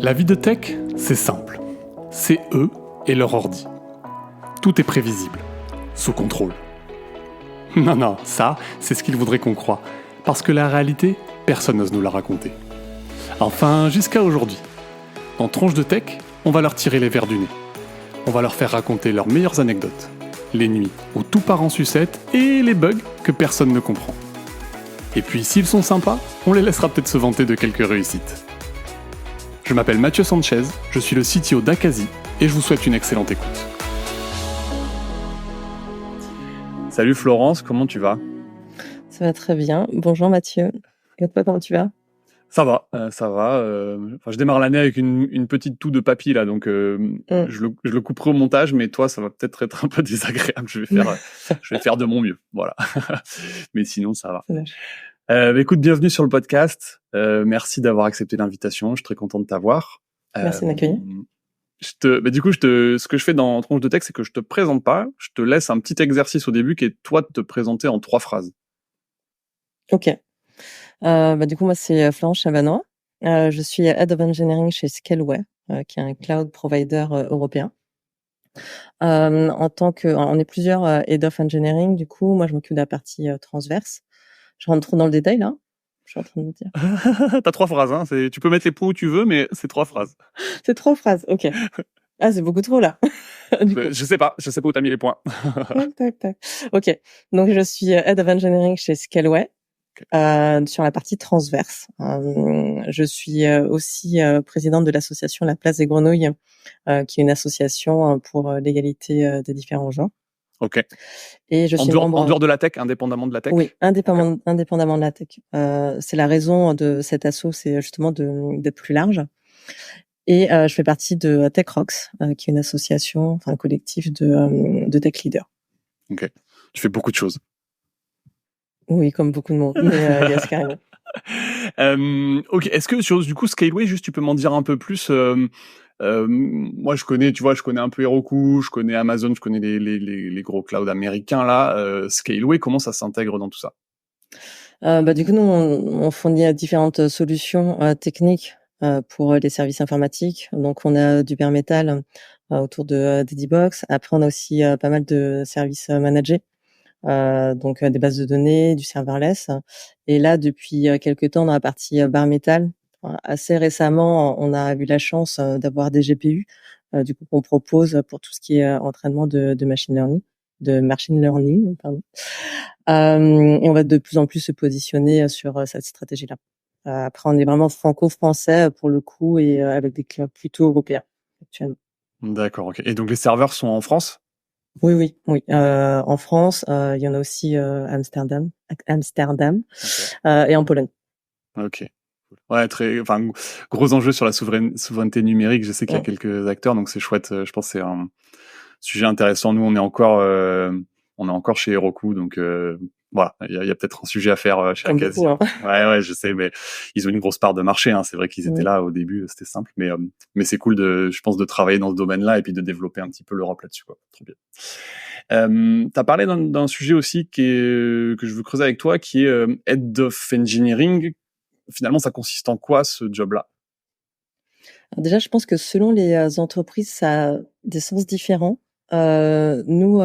La vie de tech, c'est simple. C'est eux et leur ordi. Tout est prévisible, sous contrôle. Non, ça, c'est ce qu'ils voudraient qu'on croie. Parce que la réalité, personne n'ose nous la raconter. Enfin, jusqu'à aujourd'hui. Dans Tronche de Tech, on va leur tirer les vers du nez. On va leur faire raconter leurs meilleures anecdotes. Les nuits où tout part en sucette et les bugs que personne ne comprend. Et puis, s'ils sont sympas, on les laissera peut-être se vanter de quelques réussites. Je m'appelle Mathieu Sanchez, je suis le CTO d'Akazi et je vous souhaite une excellente écoute. Salut Florence, comment tu vas ? Ça va très bien. Bonjour Mathieu. Et toi, comment tu vas ? Ça va. Je démarre l'année avec une petite toux de papy là, donc je le couperai au montage, mais toi, ça va peut-être être un peu désagréable. Je vais faire de mon mieux, voilà. Mais sinon, ça va. Écoute, bienvenue sur le podcast. Merci d'avoir accepté l'invitation. Je suis très content de t'avoir. Merci de m'accueillir. Ce que je fais dans Tronche de Tech, c'est que je te présente pas. Je te laisse un petit exercice au début qui est toi de te présenter en 3 phrases. Ok. Du coup, moi, c'est Florence Chavanois. Je suis Head of Engineering chez Scaleway, qui est un cloud provider européen. On est plusieurs Head of Engineering. Du coup, moi, je m'occupe de la partie transverse. Je rentre trop dans le détail, là. Je suis en train de me dire. T'as 3 phrases, hein. Tu peux mettre les points où tu veux, mais c'est 3 phrases. C'est 3 phrases, ok. Ah, c'est beaucoup trop, là. Je sais pas où t'as mis les points. Tac. Ok. Donc, je suis Head of Engineering chez Scaleway. Sur la partie transverse. Je suis aussi présidente de l'association La Place des Grenouilles, qui est une association pour l'égalité des différents genres. Ok. Et je suis membre... En dehors de la tech, indépendamment de la tech. Oui, indépendamment de la tech. C'est la raison de cet asso, c'est justement d'être plus large. Et je fais partie de Tech Rocks, qui est une association, un collectif de tech leaders. Ok. Tu fais beaucoup de choses. Oui, comme beaucoup de monde, mais yes, carrément. Ok, est-ce que du coup Scaleway, juste tu peux m'en dire un peu plus moi je connais un peu Heroku, je connais Amazon, je connais les gros clouds américains là. Scaleway, comment ça s'intègre dans tout ça ? Du coup, nous, on fournit différentes solutions techniques pour les services informatiques. Donc, on a du bare metal autour de Dedibox. Après, on a aussi pas mal de services managés. Donc des bases de données, du serverless. Et là, depuis quelques temps, dans la partie bare metal, assez récemment, on a eu la chance d'avoir des GPU, du coup qu'on propose pour tout ce qui est entraînement de machine learning, pardon. Et on va de plus en plus se positionner sur cette stratégie-là. Après, on est vraiment franco-français pour le coup et avec des clients plutôt européens actuellement. D'accord, ok. Et donc les serveurs sont en France ? Oui. En France, il y en a aussi Amsterdam, okay. Et en Pologne. Ok. Ouais, gros enjeu sur la souveraineté numérique. Je sais qu'il y a quelques acteurs, donc c'est chouette. Je pense que c'est un sujet intéressant. Nous, on est encore chez Heroku, donc voilà, il y a peut-être un sujet à faire chez Akazi. Hein. Ouais, je sais, mais ils ont une grosse part de marché. Hein. C'est vrai qu'ils étaient là au début, c'était simple, mais c'est cool je pense, de travailler dans ce domaine-là et puis de développer un petit peu l'Europe là-dessus, quoi. Trop bien. T'as parlé d'un sujet aussi que je veux creuser avec toi, qui est Head of Engineering. Finalement, ça consiste en quoi ce job-là ? Alors déjà, je pense que selon les entreprises, ça a des sens différents. Nous,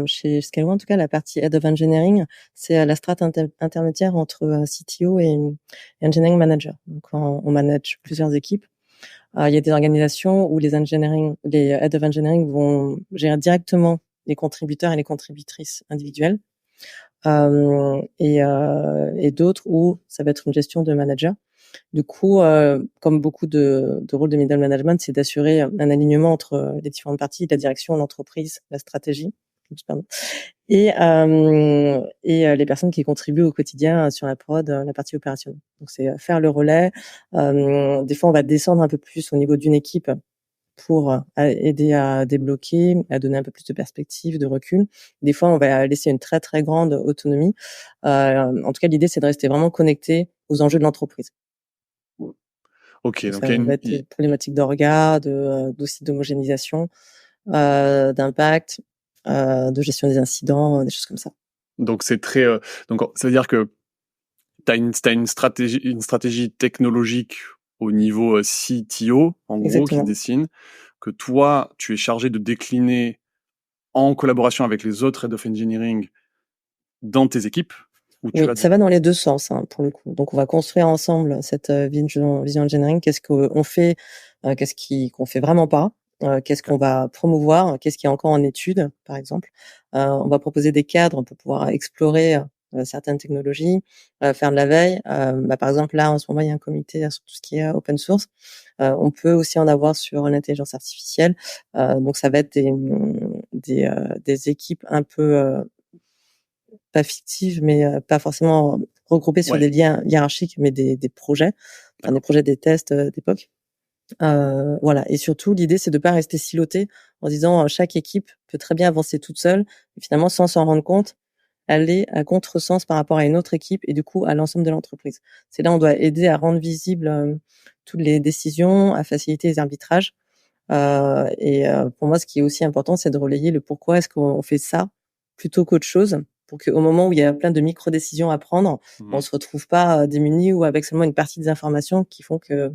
chez Scaleway, en tout cas, la partie Head of Engineering, c'est la strate intermédiaire entre CTO et Engineering Manager. Donc, on manage plusieurs équipes. Il y a des organisations où les Head of Engineering vont gérer directement les contributeurs et les contributrices individuelles. Et d'autres où ça va être une gestion de manager. Du coup, comme beaucoup de rôles de middle management, c'est d'assurer un alignement entre les différentes parties, la direction, l'entreprise, la stratégie, et les personnes qui contribuent au quotidien sur la prod, la partie opérationnelle. Donc, c'est faire le relais. Des fois, on va descendre un peu plus au niveau d'une équipe pour aider à débloquer, à donner un peu plus de perspective, de recul. Des fois, on va laisser une très, très grande autonomie. En tout cas, l'idée, c'est de rester vraiment connecté aux enjeux de l'entreprise. Ok, donc ça va être des problématiques d'orga, aussi d'homogénéisation, d'impact, de gestion des incidents, des choses comme ça. Donc c'est très, donc ça veut dire que t'as une stratégie technologique au niveau CTO, en gros, qui Exactement. dessine, que toi, tu es chargé de décliner en collaboration avec les autres Head of Engineering dans tes équipes, où tu Oui, vas... ça va dans les deux sens, hein, pour le coup. Donc, on va construire ensemble cette vision engineering. Qu'est-ce qu'on fait, qu'on fait vraiment pas, qu'est-ce qu'on va promouvoir, qu'est-ce qui est encore en étude, par exemple. On va proposer des cadres pour pouvoir explorer certaines technologies, faire de la veille. Par exemple, là, en ce moment, il y a un comité sur tout ce qui est open source. On peut aussi en avoir sur l'intelligence artificielle. Donc, ça va être des équipes un peu pas fictives, mais pas forcément regroupées sur Ouais, des liens hiérarchiques, mais des projets, enfin des d'accord. projets, des tests d'époque. Voilà. Et surtout, l'idée, c'est de pas rester siloté en disant chaque équipe peut très bien avancer toute seule, et finalement, sans s'en rendre compte, aller à contresens par rapport à une autre équipe et du coup à l'ensemble de l'entreprise. C'est là où on doit aider à rendre visibles toutes les décisions, à faciliter les arbitrages. Pour moi, ce qui est aussi important, c'est de relayer le pourquoi est-ce qu'on fait ça plutôt qu'autre chose, pour qu'au moment où il y a plein de micro-décisions à prendre, on se retrouve pas démunis ou avec seulement une partie des informations qui font que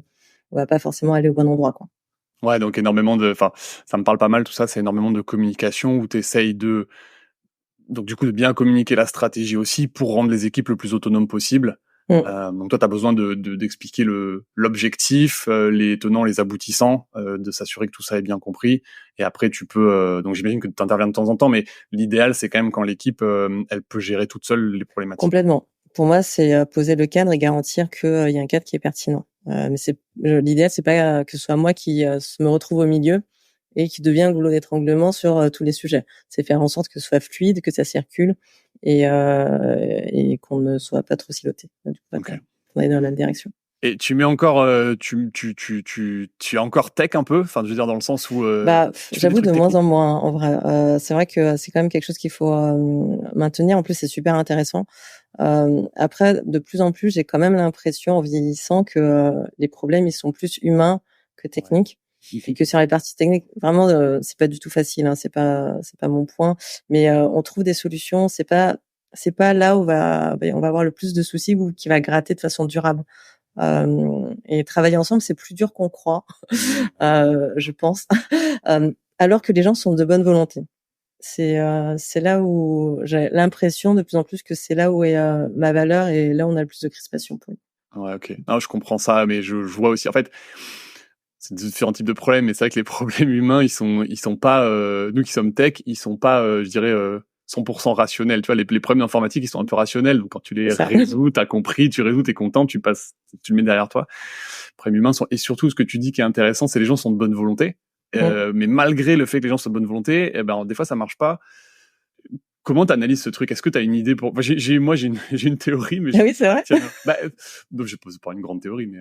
on va pas forcément aller au bon endroit, quoi. Ouais, donc énormément de... Enfin, ça me parle pas mal, tout ça, c'est énormément de communication où tu essayes de... Donc du coup, de bien communiquer la stratégie aussi pour rendre les équipes le plus autonomes possible. Mm. Donc toi, tu as besoin d'expliquer l'objectif, les tenants, les aboutissants, de s'assurer que tout ça est bien compris. Et après, tu peux... donc j'imagine que tu interviens de temps en temps, mais l'idéal, c'est quand même quand l'équipe, elle peut gérer toute seule les problématiques. Complètement. Pour moi, c'est poser le cadre et garantir qu'il y a un cadre qui est pertinent. Mais l'idéal, c'est pas que ce soit moi qui me retrouve au milieu et qui devient le goulot d'étranglement sur tous les sujets. C'est faire en sorte que ce soit fluide, que ça circule et qu'on ne soit pas trop siloté. Du coup, Ok. qu'on aille dans la même direction. Et tu mets encore, tu es encore tech un peu, enfin, je veux dire dans le sens où tu fais des J'avoue de trucs moins techniques. en moins, en vrai. C'est vrai que c'est quand même quelque chose qu'il faut maintenir. En plus, c'est super intéressant. Après, de plus en plus, j'ai quand même l'impression, en vieillissant, que les problèmes, ils sont plus humains que techniques. Et que sur les parties techniques, vraiment, c'est pas du tout facile, hein, c'est pas mon point. Mais on trouve des solutions. C'est pas là où on va avoir le plus de soucis ou qui va gratter de façon durable. Et travailler ensemble, c'est plus dur qu'on croit, je pense. Alors que les gens sont de bonne volonté. C'est là où j'ai l'impression de plus en plus que c'est là où est ma valeur et là où on a le plus de crispation pour nous. Ouais, ok. Non, je comprends ça, mais je vois aussi, en fait, c'est différents types de problèmes, mais c'est vrai que les problèmes humains, ils sont pas, nous qui sommes tech, ils sont pas, je dirais, 100% rationnels. Tu vois, les problèmes informatiques, ils sont un peu rationnels. Donc, quand tu les C'est ça. résous, t'as compris, tu résous, t'es content, tu le mets derrière toi. Les problèmes humains et surtout, ce que tu dis qui est intéressant, c'est les gens sont de bonne volonté. Mais malgré le fait que les gens soient de bonne volonté, eh ben, des fois, ça marche pas. Comment t'analyses ce truc? Est-ce que t'as une idée pour... Enfin, j'ai une théorie, mais Ah oui, c'est vrai. donc je pose pas une grande théorie, mais...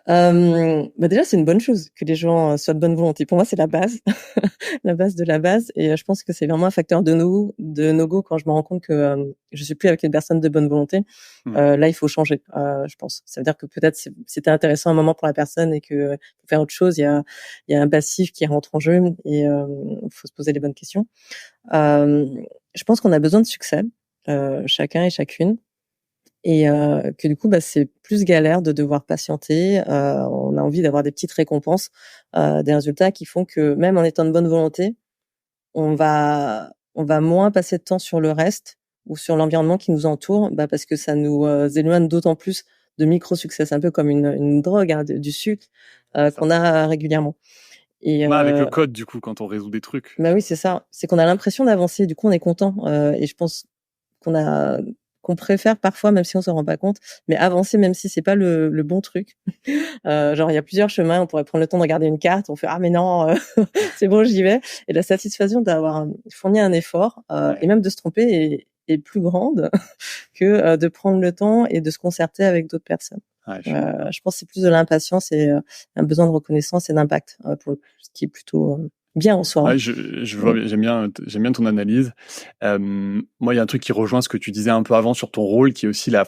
Déjà, c'est une bonne chose que les gens soient de bonne volonté. Pour moi, c'est la base, la base de la base. Et je pense que c'est vraiment un facteur de no-go quand je me rends compte que je suis plus avec une personne de bonne volonté. Là, il faut changer, je pense. Ça veut dire que peut-être c'était intéressant un moment pour la personne et que pour faire autre chose, il y a un passif qui rentre en jeu et faut se poser les bonnes questions. Je pense qu'on a besoin de succès, chacun et chacune. Et que du coup, c'est plus galère de devoir patienter. On a envie d'avoir des petites récompenses, des résultats qui font que même en étant de bonne volonté, on va moins passer de temps sur le reste ou sur l'environnement qui nous entoure, parce que ça nous éloigne d'autant plus de micro-succès. C'est un peu comme une drogue, hein, du sucre qu'on a régulièrement. Et avec le code, du coup, quand on résout des trucs. oui, c'est ça. C'est qu'on a l'impression d'avancer. Du coup, on est content. Et je pense qu'on préfère parfois, même si on s'en rend pas compte, mais avancer même si c'est pas le bon truc. Genre il y a plusieurs chemins, on pourrait prendre le temps de regarder une carte, on fait ah mais non, c'est bon, j'y vais. Et la satisfaction d'avoir fourni un effort et même de se tromper est plus grande que de prendre le temps et de se concerter avec d'autres personnes. Ouais, Je pense que c'est plus de l'impatience et un besoin de reconnaissance et d'impact pour le coup, ce qui est plutôt bien en soi. ouais, je vois, j'aime bien ton analyse. Moi, il y a un truc qui rejoint ce que tu disais un peu avant sur ton rôle, qui est aussi la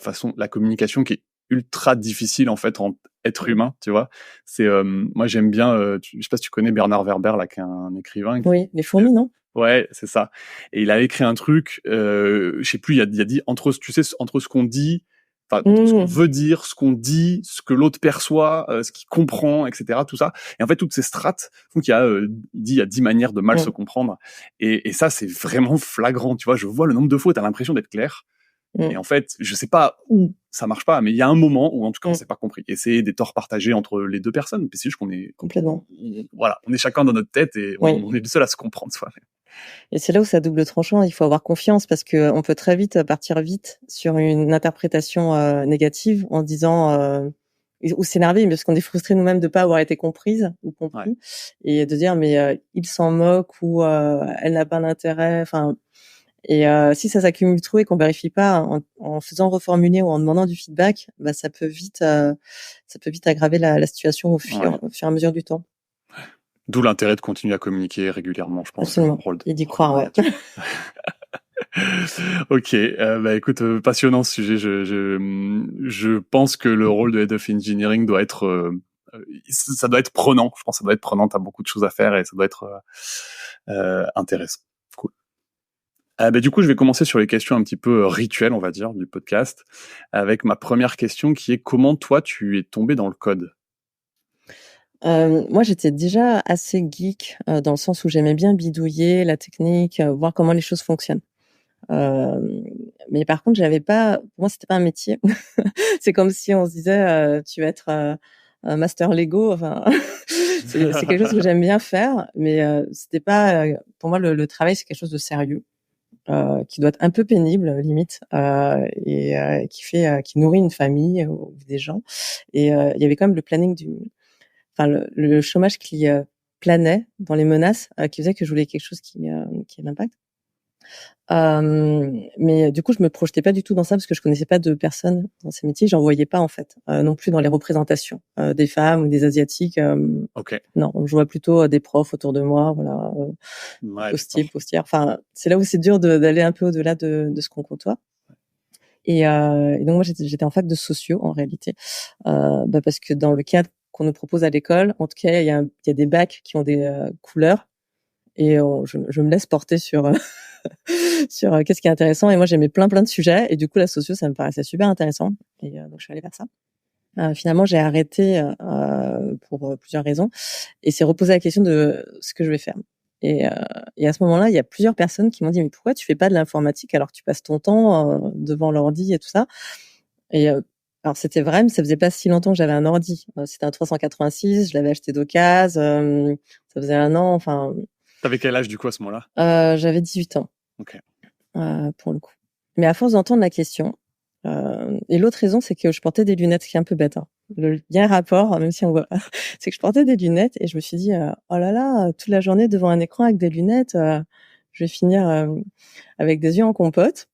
communication qui est ultra difficile en fait en être humain, tu vois. C'est moi j'aime bien, je sais pas si tu connais Bernard Werber là, qui est un écrivain. Oui, les fourmis, non? Ouais, c'est ça. Et il a écrit un truc, je sais plus, il a dit entre ce qu'on dit Enfin, ce qu'on veut dire, ce qu'on dit, ce que l'autre perçoit, ce qu'il comprend, etc. Tout ça. Et en fait, toutes ces strates font qu'il y a, il y a 10 manières de mal se comprendre. Et ça, c'est vraiment flagrant. Tu vois, je vois le nombre de fois où t'as l'impression d'être clair. Et en fait, je sais pas où ça marche pas, mais il y a un moment où, en tout cas, on s'est pas compris. Et c'est des torts partagés entre les deux personnes. Mais c'est juste qu'on est complètement. Voilà, on est chacun dans notre tête et on est le seul à se comprendre soi-même. Et c'est là où c'est à double tranchant. Il faut avoir confiance parce que on peut très vite partir vite sur une interprétation négative en disant ou s'énerver parce qu'on est frustré nous-mêmes de pas avoir été comprise ou compris et de dire mais il s'en moque ou elle n'a pas d'intérêt. Enfin et si ça s'accumule trop et qu'on vérifie pas en faisant reformuler ou en demandant du feedback, bah ça peut vite aggraver la situation au fur et à mesure du temps. D'où l'intérêt de continuer à communiquer régulièrement, je pense. Absolument. Et d'y croire, ouais. Ok, bah écoute, passionnant ce sujet. Je pense que le rôle de Head of Engineering doit être, ça doit être prenant. Je pense que ça doit être prenant. T'as beaucoup de choses à faire et ça doit être intéressant. Cool. Bah du coup, je vais commencer sur les questions un petit peu rituelles, on va dire, du podcast, avec ma première question qui est comment toi tu es tombé dans le code? Moi, j'étais déjà assez geek, dans le sens où j'aimais bien bidouiller la technique, voir comment les choses fonctionnent. Mais par contre, j'avais pas pour moi, c'était pas un métier. C'est comme si on se disait, «Tu vas être, master Lego», enfin, c'est quelque chose que j'aime bien faire, mais c'était pas, pour moi, le travail, c'est quelque chose de sérieux, qui doit être un peu pénible, limite, et qui nourrit une famille ou des gens et il y avait quand même le planning enfin le chômage qui planait dans les menaces, qui faisait que je voulais quelque chose qui ait l'impact. Mais du coup, je me projetais pas du tout dans ça parce que je connaissais pas de personnes dans ces métiers. J'en voyais pas en fait, non plus dans les représentations des femmes ou des asiatiques. Non, je vois plutôt des profs autour de moi, voilà, postiers, postières. Enfin, c'est là où c'est dur d'aller un peu au-delà de ce qu'on côtoie. Et donc moi, j'étais en fac de sociaux en réalité, parce que dans le cadre qu'on nous propose à l'école, en tout cas, il y a des bacs qui ont des couleurs et je me laisse porter sur sur qu'est-ce qui est intéressant. Et moi, j'aimais plein de sujets et du coup, la socio, ça me paraissait super intéressant. Et donc, je suis allée vers ça. Finalement, j'ai arrêté pour plusieurs raisons et c'est reposer la question de ce que je vais faire. Et à ce moment-là, il y a plusieurs personnes qui m'ont dit mais pourquoi tu fais pas de l'informatique alors que tu passes ton temps devant l'ordi et tout ça. Et alors c'était vrai, mais ça faisait pas si longtemps que j'avais un ordi. C'était un 386, je l'avais acheté d'occasion. Ça faisait 1 an. Enfin. T'avais quel âge du coup à ce moment-là? J'avais 18 ans. Ok. Pour le coup. Mais à force d'entendre la question, et l'autre raison, c'est que je portais des lunettes, ce qui est un peu bête. Hein. Il y a un rapport, même si on voit, c'est que je portais des lunettes et je me suis dit, oh là là, toute la journée devant un écran avec des lunettes, je vais finir avec des yeux en compote.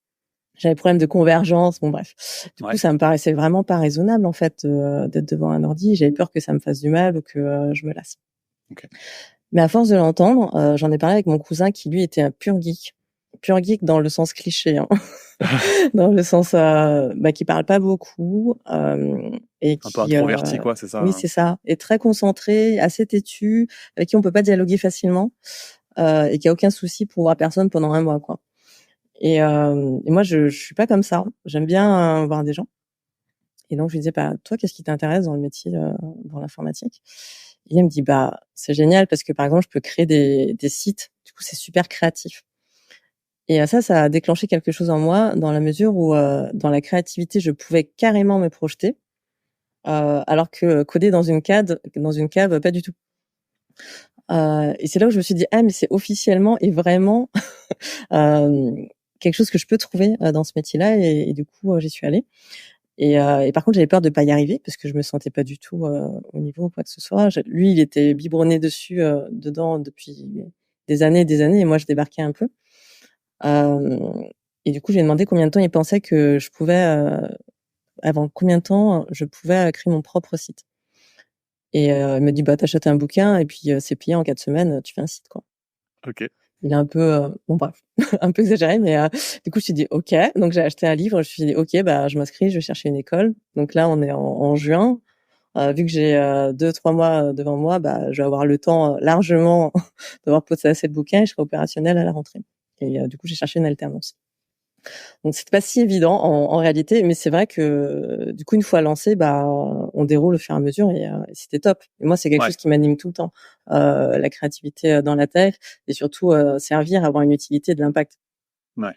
J'avais problème de convergence, bon bref. Du coup, ça me paraissait vraiment pas raisonnable en fait d'être devant un ordi. J'avais peur que ça me fasse du mal ou que je me lasse. Okay. Mais à force de l'entendre, j'en ai parlé avec mon cousin qui lui était un pur geek dans le sens cliché, hein. Dans le sens qui parle pas beaucoup et qui un peu introverti quoi, c'est ça? Oui, c'est ça, et très concentré, assez têtu, avec qui on peut pas dialoguer facilement et qui a aucun souci pour voir personne pendant 1 mois quoi. Et moi je suis pas comme ça. J'aime bien voir des gens. Et donc je lui disais bah toi qu'est-ce qui t'intéresse dans le métier dans l'informatique? Et il me dit bah c'est génial parce que par exemple je peux créer des sites. Du coup c'est super créatif. Et ça a déclenché quelque chose en moi dans la mesure où dans la créativité je pouvais carrément me projeter alors que coder dans une cave pas du tout. Et c'est là où je me suis dit ah mais c'est officiellement et vraiment quelque chose que je peux trouver dans ce métier-là et du coup j'y suis allée. Et par contre j'avais peur de pas y arriver parce que je me sentais pas du tout au niveau ou quoi que ce soit. Lui il était biberonné dedans depuis des années et moi je débarquais un peu. Et du coup, je lui ai demandé combien de temps il pensait que je pouvais, avant combien de temps je pouvais créer mon propre site. Et il m'a dit bah t'achètes un bouquin et puis c'est plié en 4 semaines, tu fais un site quoi. Ok. Il est un peu bon bref, un peu exagéré, mais du coup je me suis dit ok. Donc j'ai acheté un livre, je me suis dit ok bah je m'inscris, je vais chercher une école. Donc là on est en juin. Vu que j'ai 2-3 mois devant moi, bah je vais avoir le temps largement d'avoir posé assez de bouquins et je serai opérationnelle à la rentrée. Et du coup j'ai cherché une alternance. Donc c'était pas si évident en réalité, mais c'est vrai que du coup une fois lancé, on déroule au fur et à mesure et c'était top. Et moi c'est quelque Ouais. chose qui m'anime tout le temps, la créativité dans la tech et surtout servir, avoir une utilité, de l'impact. Ouais.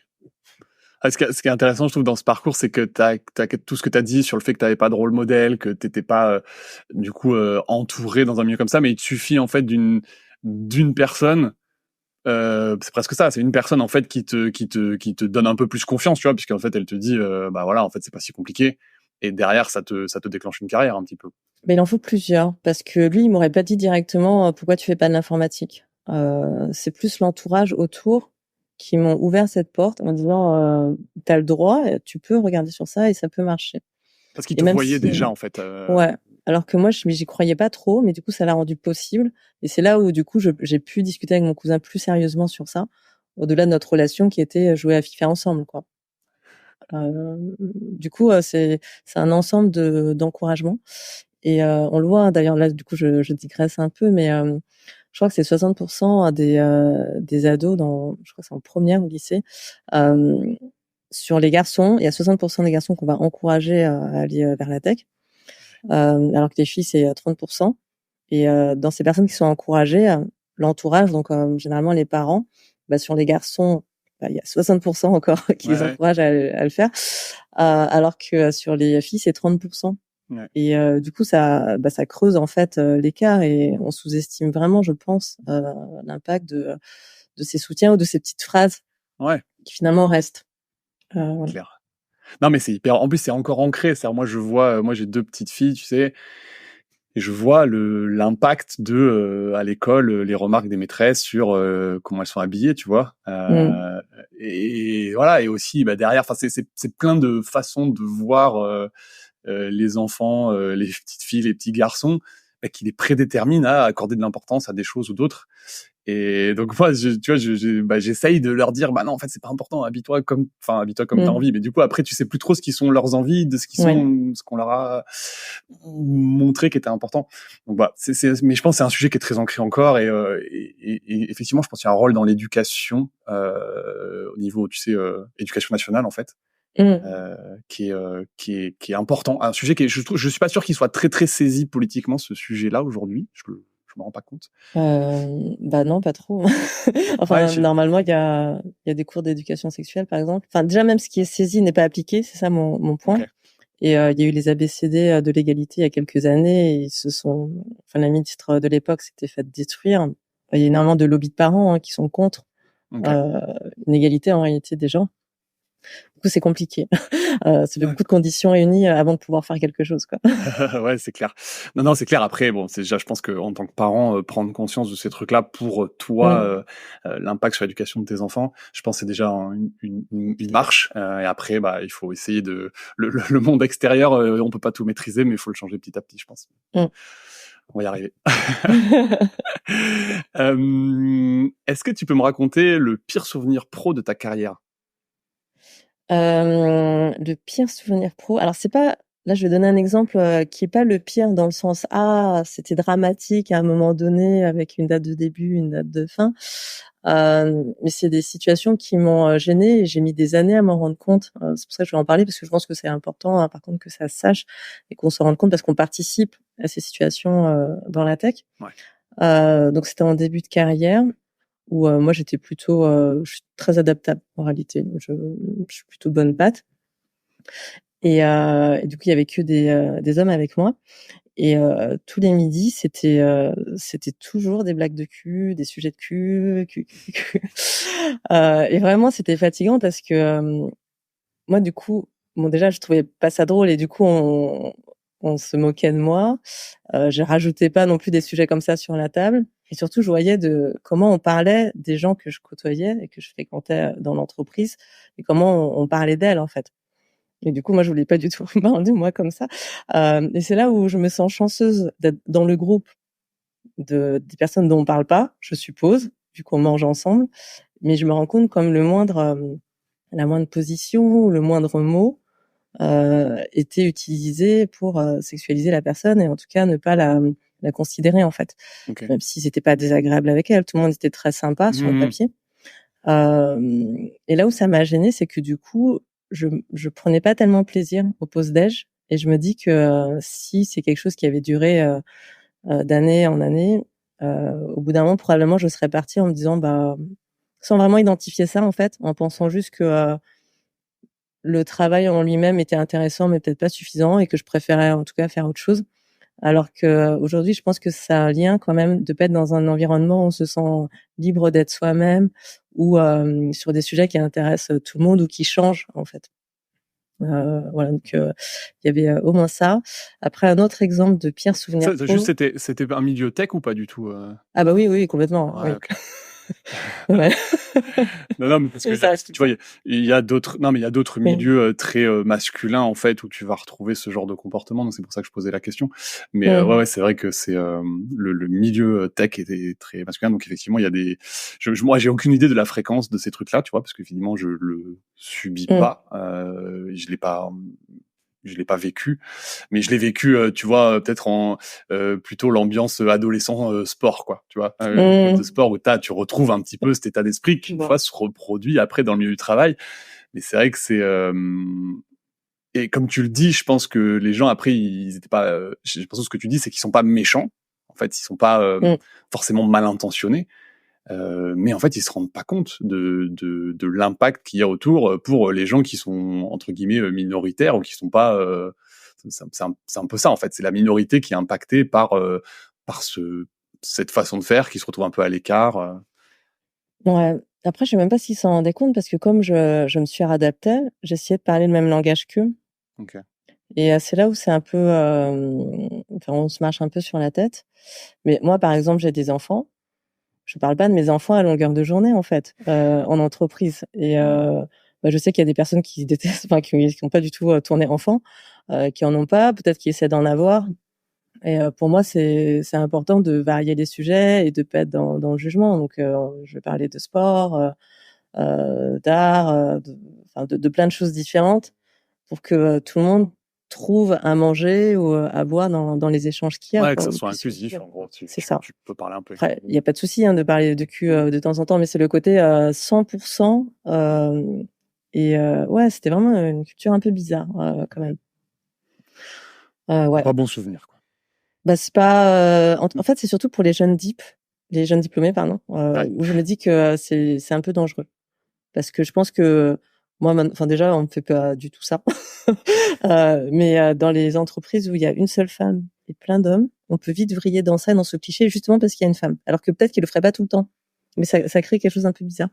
Ce qui est intéressant, je trouve, dans ce parcours, c'est que t'as tout ce que tu as dit sur le fait que tu n'avais pas de rôle modèle, que tu n'étais pas, du coup, entouré dans un milieu comme ça, mais il te suffit, en fait, d'une personne, c'est presque ça, c'est une personne, en fait, qui te donne un peu plus confiance, tu vois, puisqu'en fait, elle te dit, bah voilà, en fait, c'est pas si compliqué. Et derrière, ça te déclenche une carrière un petit peu. Mais il en faut plusieurs parce que lui, il m'aurait pas dit directement pourquoi tu fais pas de l'informatique. C'est plus l'entourage autour qui m'ont ouvert cette porte en disant t'as le droit, tu peux regarder sur ça et ça peut marcher. Parce qu'il Et te même voyait si déjà, en fait. ouais, alors que moi j'y croyais pas trop, mais du coup ça l'a rendu possible et c'est là où du coup j'ai pu discuter avec mon cousin plus sérieusement sur ça, au-delà de notre relation qui était jouer à FIFA ensemble quoi. Du coup c'est un ensemble d'encouragement et on le voit hein, d'ailleurs là du coup je digresse un peu mais je crois que c'est 60% des ados je crois que c'est en première au lycée sur les garçons, il y a 60% des garçons qu'on va encourager à aller vers la tech. Alors que les filles c'est 30%. Et dans ces personnes qui sont encouragées, l'entourage, donc généralement les parents, sur les garçons, il y a 60% encore qui les Ouais. encouragent à le faire, alors que sur les filles c'est 30%. Ouais. Et du coup ça creuse en fait l'écart et on sous-estime vraiment, je pense, l'impact de ces soutiens ou de ces petites phrases Ouais, qui finalement restent. Voilà. clair. Non, mais c'est hyper. En plus, c'est encore ancré. C'est-à-dire, moi, je vois, moi, j'ai 2 petites filles, tu sais, et je vois l'impact à l'école, les remarques des maîtresses sur comment elles sont habillées, tu vois. Et voilà. Et aussi, derrière, enfin, c'est plein de façons de voir les enfants, les petites filles, les petits garçons, qui les prédéterminent à accorder de l'importance à des choses ou d'autres. Et donc moi, tu vois, j'essaye de leur dire, bah non, en fait, c'est pas important. Habille-toi comme t'as envie. Mais du coup, après, tu sais plus trop ce qui sont leurs envies, de ce ce qu'on leur a montré qui était important. Donc bah, mais je pense que c'est un sujet qui est très ancré encore. Et effectivement, je pense qu'il y a un rôle dans l'éducation au niveau, tu sais, éducation nationale en fait. Qui est important. Un sujet je suis pas sûr qu'il soit très très saisi politiquement, ce sujet-là aujourd'hui. Je me rends pas compte. Non, pas trop. Enfin, Ouais, normalement, il y a des cours d'éducation sexuelle, par exemple. Enfin, déjà, même ce qui est saisi n'est pas appliqué, c'est ça mon point. okay. Et il y a eu les ABCD de l'égalité il y a quelques années. Et la ministre de l'époque s'était fait détruire. Il y a énormément de lobbies de parents qui sont contre une égalité en réalité des gens. Du coup, c'est compliqué. Ça fait beaucoup de conditions réunies avant de pouvoir faire quelque chose, quoi. Ouais, c'est clair. Non, c'est clair. Après, bon, c'est déjà, je pense qu'en tant que parent, prendre conscience de ces trucs-là pour toi, l'impact sur l'éducation de tes enfants, je pense que c'est déjà une marche. Et après, il faut essayer le monde extérieur, on peut pas tout maîtriser, mais il faut le changer petit à petit, je pense. On va y arriver. Est-ce que tu peux me raconter le pire souvenir pro de ta carrière? Le pire souvenir pro, alors c'est pas là, je vais donner un exemple, qui est pas le pire dans le sens: «Ah, c'était dramatique à un moment donné avec une date de début, une date de fin». Mais c'est des situations qui m'ont, gênée et j'ai mis des années à m'en rendre compte. C'est pour ça que je vais en parler parce que je pense que c'est important, hein, par contre que ça se sache et qu'on s'en rende compte parce qu'on participe à ces situations, dans la tech. Ouais. Donc c'était en début de carrière où moi j'étais plutôt, je suis très adaptable en réalité. Je suis plutôt bonne patte et du coup il y avait que des hommes avec moi et tous les midis c'était toujours des blagues de cul, des sujets de cul. Et vraiment c'était fatigant parce que moi du coup, bon déjà je trouvais pas ça drôle et du coup on se moquait de moi. Je rajoutais pas non plus des sujets comme ça sur la table et surtout je voyais de comment on parlait des gens que je côtoyais et que je fréquentais dans l'entreprise et comment on parlait d'elles en fait. Et du coup moi je voulais pas du tout parler de moi comme ça. Et c'est là où je me sens chanceuse d'être dans le groupe des personnes dont on parle pas, je suppose, vu qu'on mange ensemble, mais je me rends compte comme la moindre position, le moindre mot était utilisé pour sexualiser la personne et en tout cas ne pas la considérer en fait. Okay. Même si c'était pas désagréable avec elle, tout le monde était très sympa sur le papier. Et là où ça m'a gênée, c'est que du coup, je prenais pas tellement plaisir au pause-déj, et je me dis que si c'est quelque chose qui avait duré d'année en année, au bout d'un moment, probablement, je serais partie en me disant, sans vraiment identifier ça, en fait, en pensant juste que le travail en lui-même était intéressant, mais peut-être pas suffisant, et que je préférais en tout cas faire autre chose. Alors que aujourd'hui, je pense que ça a un lien quand même de pas être dans un environnement où on se sent libre d'être soi-même, ou sur des sujets qui intéressent tout le monde ou qui changent en fait. Voilà, donc il y avait au moins ça. Après, un autre exemple de pire souvenir Juste, pro. c'était un milieu tech ou pas du tout Ah bah oui, oui, complètement. Ouais, Oui. ok. Ouais. Non, mais parce que Oui, ça reste tu vois, il y a d'autres, non, mais il y a d'autres oui. milieux très masculins en fait où tu vas retrouver ce genre de comportement. Donc c'est pour ça que je posais la question. Mais Mm. ouais, c'est vrai que c'est le milieu tech est très masculin. Donc effectivement, il y a des. Moi, j'ai aucune idée de la fréquence de ces trucs-là, tu vois, parce que finalement, je le subis Mm. pas. Je l'ai pas vécu, mais je l'ai vécu, tu vois, peut-être en plutôt l'ambiance adolescent sport, quoi, tu vois, club de Mm. sport où tu retrouves un petit peu cet état d'esprit qui, une Bon. fois, se reproduit après dans le milieu du travail. Mais c'est vrai que c'est et comme tu le dis, je pense que les gens après ils étaient pas. Je pense que ce que tu dis, c'est qu'ils sont pas méchants. En fait, ils sont pas Mm. forcément mal intentionnés. Mais en fait, ils se rendent pas compte de l'impact qu'il y a autour pour les gens qui sont entre guillemets minoritaires ou qui sont pas. C'est un peu ça en fait. C'est la minorité qui est impactée par cette façon de faire, qui se retrouve un peu à l'écart. Ouais. Après, je sais même pas s'ils s'en rendaient compte, parce que comme je me suis réadaptée, j'essayais de parler le même langage qu'eux. Ok. Et c'est là où c'est un peu, enfin, on se marche un peu sur la tête. Mais moi, par exemple, j'ai des enfants. Je parle pas de mes enfants à longueur de journée, en fait, en entreprise. Et je sais qu'il y a des personnes qui détestent, enfin, qui ont pas du tout tourné enfant, qui en ont pas, peut-être qui essaient d'en avoir. Et pour moi, c'est important de varier les sujets et de pas être dans le jugement. Donc, je vais parler de sport, d'art, de plein de choses différentes, pour que tout le monde trouve à manger ou à boire dans les échanges qu'il y a, Ouais, que quoi. ça Et soit puis se inclusif, dire, en gros. c'est ça. Tu peux parler un peu avec tout Après, le il y monde. a pas de souci, hein, de parler de cul de temps en temps, mais c'est le côté 100%. Et ouais, c'était vraiment une culture un peu bizarre quand même. Ouais. Pas bon souvenir, quoi. C'est pas. En fait, c'est surtout pour les jeunes diplômés, pardon, Ouais. où je me dis que c'est un peu dangereux, parce que je pense que moi, enfin déjà, on ne fait pas du tout ça. Mais dans les entreprises où il y a une seule femme et plein d'hommes, on peut vite vriller dans ça, dans ce cliché, justement parce qu'il y a une femme. Alors que peut-être qu'ils le feraient pas tout le temps, mais ça crée quelque chose d'un peu bizarre.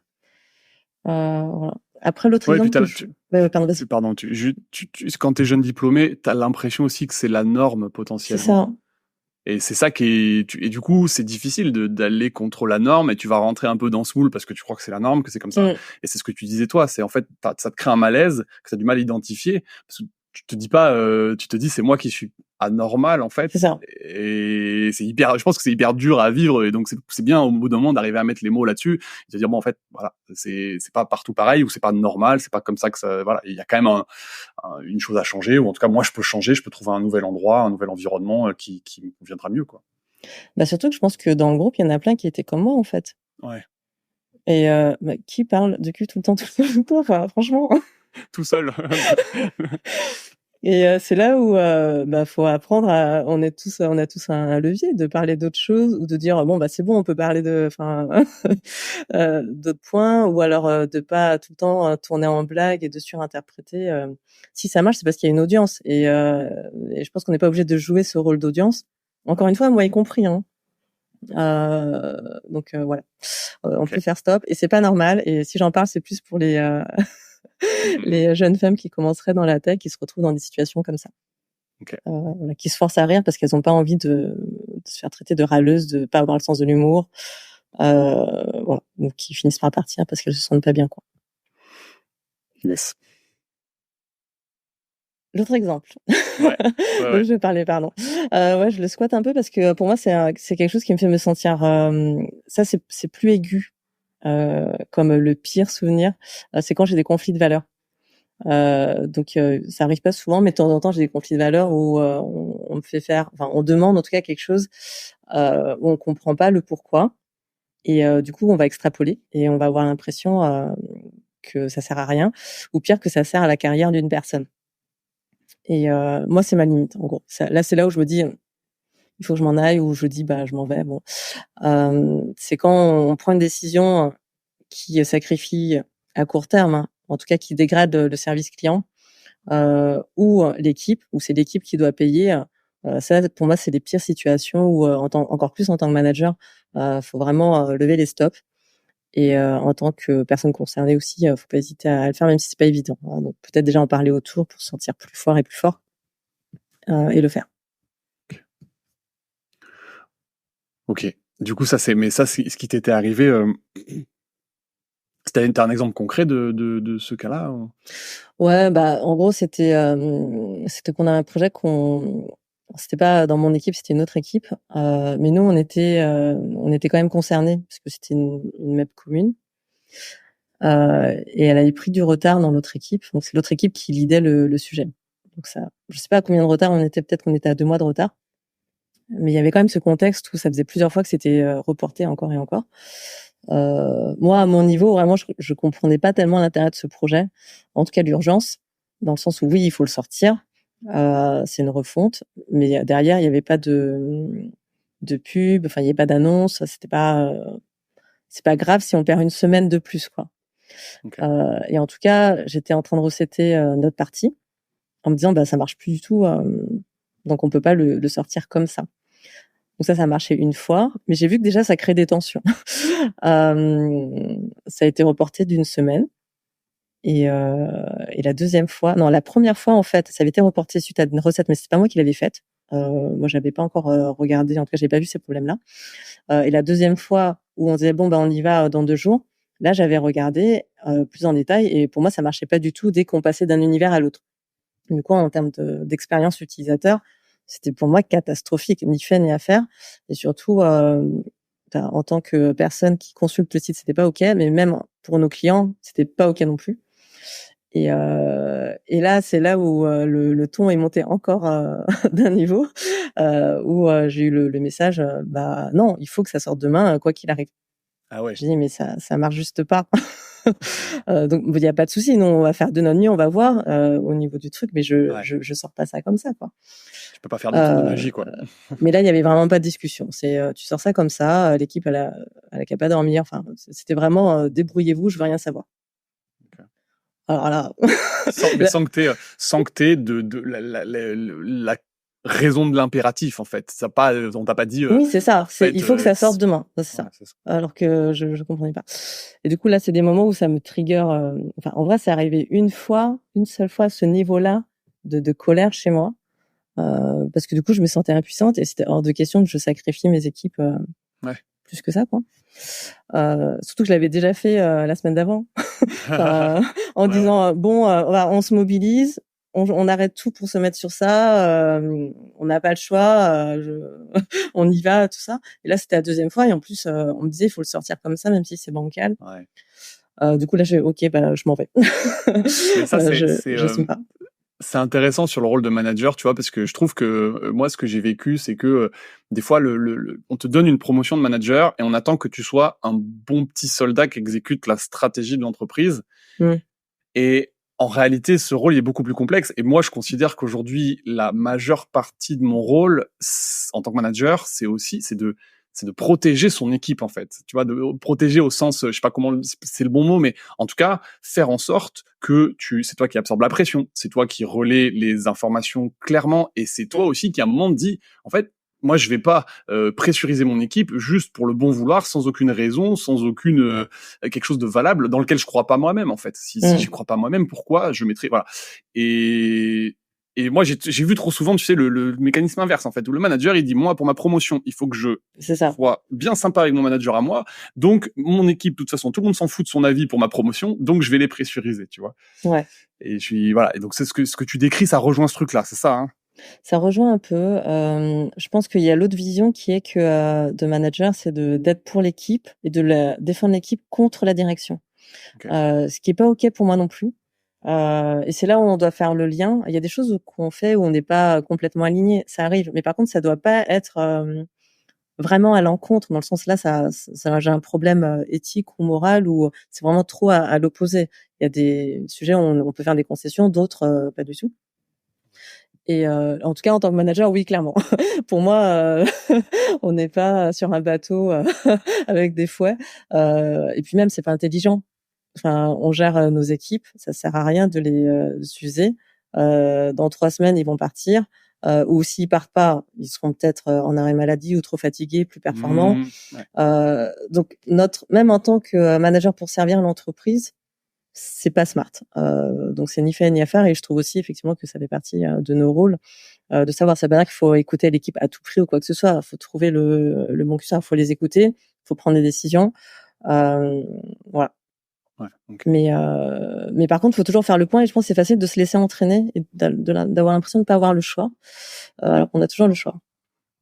Voilà. Après, l'autre Ouais, et puis exemple que je... Ouais, pardon, vas-y. pardon, quand t'es jeune diplômé, t'as l'impression aussi que c'est la norme C'est potentiellement. ça. Et c'est ça qui est, et du coup, c'est difficile d'aller contre la norme et tu vas rentrer un peu dans ce moule parce que tu crois que c'est la norme, que c'est comme ça. Mm. Et c'est ce que tu disais toi, c'est en fait, ça te crée un malaise que t'as du mal à identifier parce que tu te dis pas, tu te dis c'est moi qui suis anormal en fait. C'est ça. Et je pense que c'est hyper dur à vivre et donc c'est bien au bout d'un moment d'arriver à mettre les mots là-dessus et de dire bon en fait voilà, c'est pas partout pareil ou c'est pas normal, c'est pas comme ça que ça, voilà, il y a quand même une chose à changer, ou en tout cas moi je peux changer, je peux trouver un nouvel endroit, un nouvel environnement qui me conviendra mieux, quoi. Surtout que je pense que dans le groupe, il y en a plein qui étaient comme moi, en fait. Ouais. Et qui parle de cul tout le temps, tout le temps, enfin, franchement. Tout seul. Et c'est là où faut apprendre à... On a tous un levier de parler d'autres choses, ou de dire bon c'est bon, on peut parler de, enfin, d'autres points, ou alors de pas tout le temps tourner en blague et de surinterpréter. Si ça marche, c'est parce qu'il y a une audience, et je pense qu'on n'est pas obligé de jouer ce rôle d'audience. Encore une fois, moi y compris, hein. Donc voilà, on peut faire stop, et c'est pas normal. Et si j'en parle, c'est plus pour les les jeunes femmes qui commenceraient dans la tech, qui se retrouvent dans des situations comme ça. Okay. Voilà, qui se forcent à rire parce qu'elles n'ont pas envie de se faire traiter de râleuse, de pas avoir le sens de l'humour, voilà, donc qui finissent par partir parce qu'elles se sentent pas bien, quoi. Yes. L'autre exemple. Ouais. Donc je parlais, pardon. Ouais, je le squatte un peu parce que pour moi c'est quelque chose qui me fait me sentir. Ça c'est plus aigu. Comme le pire souvenir, c'est quand j'ai des conflits de valeurs. Donc ça arrive pas souvent, mais de temps en temps j'ai des conflits de valeurs où on me fait faire, enfin on demande en tout cas quelque chose où on comprend pas le pourquoi, Et du coup, on va extrapoler et on va avoir l'impression que ça sert à rien, ou pire que ça sert à la carrière d'une personne. Et moi, c'est ma limite, en gros. Là, c'est là où je me dis, il faut que je m'en aille, ou je dis, bah, je m'en vais. Bon, c'est quand on prend une décision qui sacrifie à court terme, hein, en tout cas qui dégrade le service client, ou l'équipe, ou c'est l'équipe qui doit payer. Ça, pour moi, c'est les pires situations où, encore plus en tant que manager, faut vraiment lever les stops. Et en tant que personne concernée aussi, faut pas hésiter à le faire, même si c'est pas évident, hein. Donc peut-être déjà en parler autour pour se sentir plus fort et plus fort, et le faire. Ok. Du coup, mais ça, c'est ce qui t'était arrivé. T'as un exemple concret de ce cas-là? Ouais, bah en gros c'était qu'on a un projet c'était pas dans mon équipe, c'était une autre équipe, mais nous on était quand même concernés parce que c'était une MEP commune. Et elle avait pris du retard dans l'autre équipe, donc c'est l'autre équipe qui lidait le sujet. Donc ça, je sais pas à combien de retard on était, peut-être qu'on était à 2 mois de retard, mais il y avait quand même ce contexte où ça faisait plusieurs fois que c'était reporté encore et encore. Moi, à mon niveau, vraiment, je comprenais pas tellement l'intérêt de ce projet, en tout cas l'urgence, dans le sens où oui, il faut le sortir, c'est une refonte, mais derrière, il y avait pas de pub, enfin, il y avait pas d'annonce, c'est pas grave si on perd une semaine de plus, quoi. Okay. Et en tout cas, j'étais en train de resetter notre partie en me disant, bah, ça marche plus du tout, donc on peut pas le sortir comme ça. Donc ça a marché une fois, mais j'ai vu que déjà ça crée des tensions. Ça a été reporté d'une semaine. Et la deuxième fois, non, la première fois en fait, ça avait été reporté suite à une recette, mais c'est pas moi qui l'avais faite. Moi, j'avais pas encore regardé, en tout cas, j'ai pas vu ces problèmes-là. Et la deuxième fois où on disait bon ben on y va dans 2 jours, là j'avais regardé plus en détail et pour moi ça marchait pas du tout dès qu'on passait d'un univers à l'autre. Du coup, en termes d'expérience utilisateur, c'était pour moi catastrophique, ni fait ni à faire. Et surtout, en tant que personne qui consulte le site, c'était pas ok, mais même pour nos clients, c'était pas ok non plus. Et là, c'est là où le ton est monté encore d'un niveau, où j'ai eu le message, bah non, il faut que ça sorte demain, quoi qu'il arrive. Ah ouais. J'ai dit mais ça marche juste pas. Donc il y a pas de souci, nous on va faire de notre mieux, on va voir au niveau du truc, mais je sors pas ça comme ça, quoi. Tu peux pas faire de tour de magie, quoi. Mais là il y avait vraiment pas de discussion. C'est tu sors ça comme ça, l'équipe elle a qu'à pas dormir. Enfin c'était vraiment débrouillez-vous, je veux rien savoir. Okay. Alors là, sans que t'aies de la raison de l'impératif, en fait. On t'a pas dit. Oui, c'est ça. Il faut que ça sorte demain. C'est ça. Ouais, c'est ça. Alors que je comprenais pas. Et du coup là, c'est des moments où ça me trigger. Enfin, en vrai, c'est arrivé une seule fois, ce niveau-là de colère chez moi, parce que du coup, je me sentais impuissante et c'était hors de question que je sacrifie mes équipes plus que ça, quoi. Surtout que je l'avais déjà fait la semaine d'avant, en disant bon, on se mobilise. On arrête tout pour se mettre sur ça. On n'a pas le choix. On y va, tout ça. Et là, c'était la deuxième fois. Et en plus, on me disait, il faut le sortir comme ça, même si c'est bancal. Ouais. Du coup, là, ok, bah, je m'en vais. Mais ça, j'assume pas. C'est intéressant sur le rôle de manager, tu vois, parce que je trouve que moi, ce que j'ai vécu, c'est que des fois, on te donne une promotion de manager et on attend que tu sois un bon petit soldat qui exécute la stratégie de l'entreprise. Et en réalité, ce rôle il est beaucoup plus complexe. Et moi, je considère qu'aujourd'hui, la majeure partie de mon rôle en tant que manager, c'est de protéger son équipe, en fait. Tu vois, de protéger au sens, je sais pas comment c'est le bon mot, mais en tout cas, faire en sorte que c'est toi qui absorbe la pression, c'est toi qui relais les informations clairement, et c'est toi aussi qui à un moment te dit, en fait, moi, je vais pas pressuriser mon équipe juste pour le bon vouloir, sans aucune raison, sans aucune quelque chose de valable dans lequel je crois pas moi-même, en fait. Si j'y crois pas moi-même, pourquoi je mettrais voilà. Et moi, j'ai vu trop souvent, tu sais, le mécanisme inverse, en fait, où le manager, il dit, moi, pour ma promotion, il faut que je sois bien sympa avec mon manager à moi. Donc, mon équipe, de toute façon, tout le monde s'en fout de son avis pour ma promotion, donc je vais les pressuriser, tu vois. Ouais. Et voilà. Et donc, c'est ce que tu décris, ça rejoint ce truc-là, c'est ça, hein? Ça rejoint un peu. Je pense qu'il y a l'autre vision qui est que de manager, c'est d'être pour l'équipe et de défendre l'équipe contre la direction. Okay. Ce qui est pas ok pour moi non plus. Et c'est là où on doit faire le lien. Il y a des choses qu'on fait où on n'est pas complètement aligné, ça arrive. Mais par contre, ça doit pas être vraiment à l'encontre, dans le sens là, j'ai un problème éthique ou moral où c'est vraiment trop à l'opposé. Il y a des sujets où on peut faire des concessions, d'autres pas du tout. Et en tout cas, en tant que manager, oui, clairement. Pour moi, on n'est pas sur un bateau avec des fouets. Et puis même, c'est pas intelligent. Enfin, on gère nos équipes, ça sert à rien de les user. Dans 3 semaines, ils vont partir. Ou s'ils partent pas, ils seront peut-être en arrêt maladie ou trop fatigués, plus performants. Donc même en tant que manager pour servir l'entreprise, c'est pas smart. Donc c'est ni fait ni à faire. Et je trouve aussi effectivement que ça fait partie de nos rôles, de savoir, ça veut pas dire qu'il faut écouter l'équipe à tout prix ou quoi que ce soit. Il faut trouver le bon curseur, il faut les écouter, il faut prendre des décisions. Voilà. Mais par contre, il faut toujours faire le point, et je pense que c'est facile de se laisser entraîner et d'avoir l'impression de ne pas avoir le choix, alors qu'on a toujours le choix.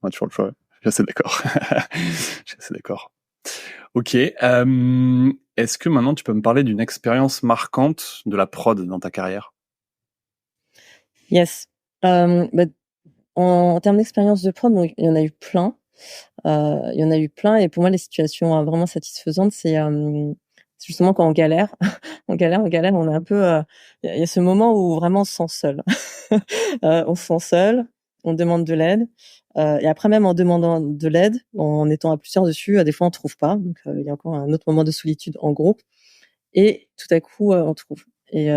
On a toujours le choix, je suis assez d'accord. Je suis assez d'accord. Ok. Est-ce que maintenant tu peux me parler d'une expérience marquante de la prod dans ta carrière? Yes. En termes d'expérience de prod, donc, il y en a eu plein. Et pour moi, les situations vraiment satisfaisantes, c'est justement quand on galère. On galère, on est un peu... Il y a ce moment où vraiment on se sent seul. On se sent seul, on demande de l'aide. Et après, même en demandant de l'aide, en étant à plusieurs dessus, des fois on trouve pas. Donc, il y a encore un autre moment de solitude en groupe. Et tout à coup, on trouve. Et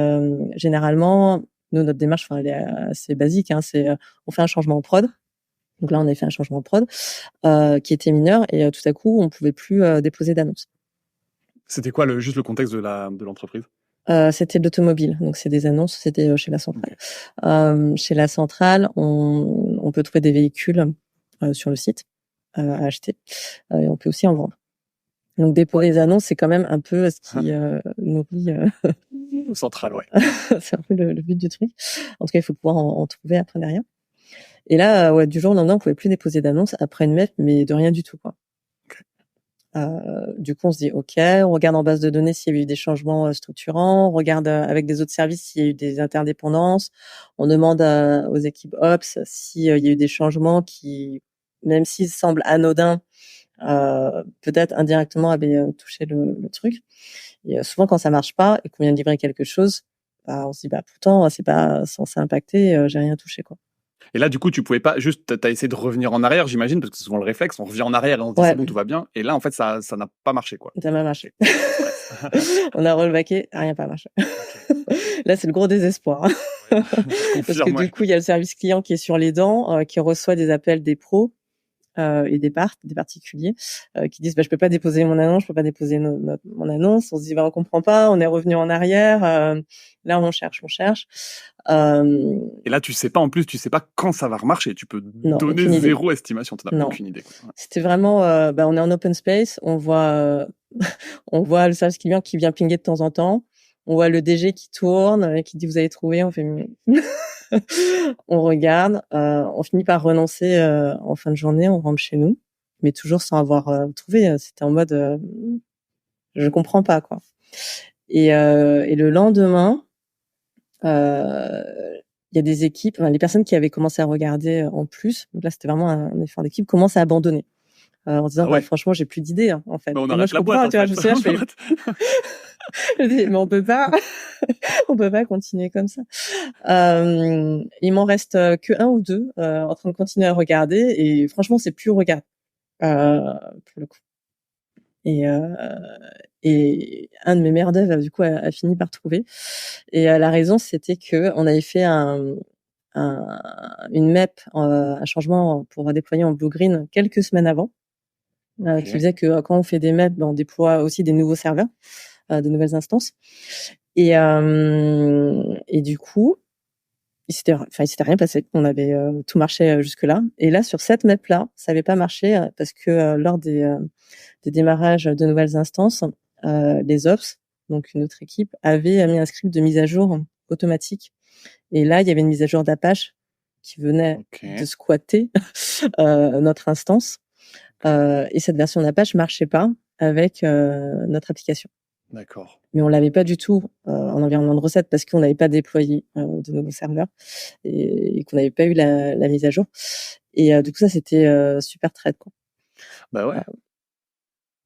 généralement, nous, notre démarche, elle est assez basique. C'est on fait un changement en prod. Donc là, on a fait un changement en prod qui était mineur, et tout à coup, on pouvait plus déposer d'annonces. C'était quoi juste le contexte de l'entreprise? C'était de l'automobile, donc c'est des annonces, c'était chez la centrale. Okay. Chez la centrale, on peut trouver des véhicules sur le site à acheter, et on peut aussi en vendre. Donc déposer les annonces, c'est quand même un peu ce qui nourrit centrale, ouais. C'est un peu le but du truc. En tout cas, il faut pouvoir en trouver après derrière. Et là, du jour au lendemain, on pouvait plus déposer d'annonces après une MEF, mais de rien du tout, quoi. Du coup, on se dit OK, on regarde en base de données s'il y a eu des changements structurants, on regarde avec des autres services s'il y a eu des interdépendances, on demande aux équipes Ops s'il y a eu des changements qui, même s'ils semblent anodins, peut-être indirectement avaient touché le truc. Et souvent, quand ça marche pas et qu'on vient de livrer quelque chose, on se dit pourtant c'est pas censé impacter, j'ai rien touché, quoi. Et là, du coup, tu pouvais pas juste, t'as essayé de revenir en arrière, j'imagine, parce que c'est souvent le réflexe, on revient en arrière et on se dit c'est bon, tout va bien. Et là, en fait, ça n'a pas marché, quoi. Ça m'a marché. On a rollbacké, rien pas marché. Là, c'est le gros désespoir. Parce que du coup, il y a le service client qui est sur les dents, qui reçoit des appels des pros et des particuliers qui disent je peux pas déposer mon annonce, je peux pas déposer mon annonce. On se dit on comprend pas, on est revenu en arrière. Là, on cherche. Et là, tu sais pas quand ça va remarcher. Tu peux donner zéro estimation. Tu n'as aucune idée. Ouais. C'était vraiment, on est en open space, on voit le service client qui vient pinguer de temps en temps. On voit le DG qui tourne et qui dit vous avez trouvé. On fait on regarde, on finit par renoncer en fin de journée, on rentre chez nous, mais toujours sans avoir trouvé. C'était en mode je comprends pas, quoi. Et le lendemain, il y a des équipes, les personnes qui avaient commencé à regarder en plus, donc là c'était vraiment un effort d'équipe, commencent à abandonner en disant franchement j'ai plus d'idées en fait. On arrête la boîte, tu vois, je me souviens, je dis, mais on peut pas continuer comme ça. Il m'en reste que 1 ou 2 en train de continuer à regarder, et franchement c'est plus regard pour le coup. Et un de mes meilleurs devs du coup a fini par trouver, et la raison c'était que on avait fait une MEP, un changement pour déployer en blue green quelques semaines avant, qui faisait que quand on fait des MEP, on déploie aussi des nouveaux serveurs, de nouvelles instances, et du coup il s'était rien passé. On avait tout marché jusque-là, et là sur cette MEP là, ça avait pas marché parce que lors des démarrages de nouvelles instances, les ops, donc une autre équipe, avait mis un script de mise à jour automatique, et là il y avait une mise à jour d'Apache qui venait de squatter notre instance, et cette version d'Apache marchait pas avec notre application. D'accord. Mais on l'avait pas du tout en environnement de recette parce qu'on n'avait pas déployé de nouveaux serveurs et qu'on n'avait pas eu la mise à jour. Et du coup, ça, c'était super traite, quoi. Bah ouais.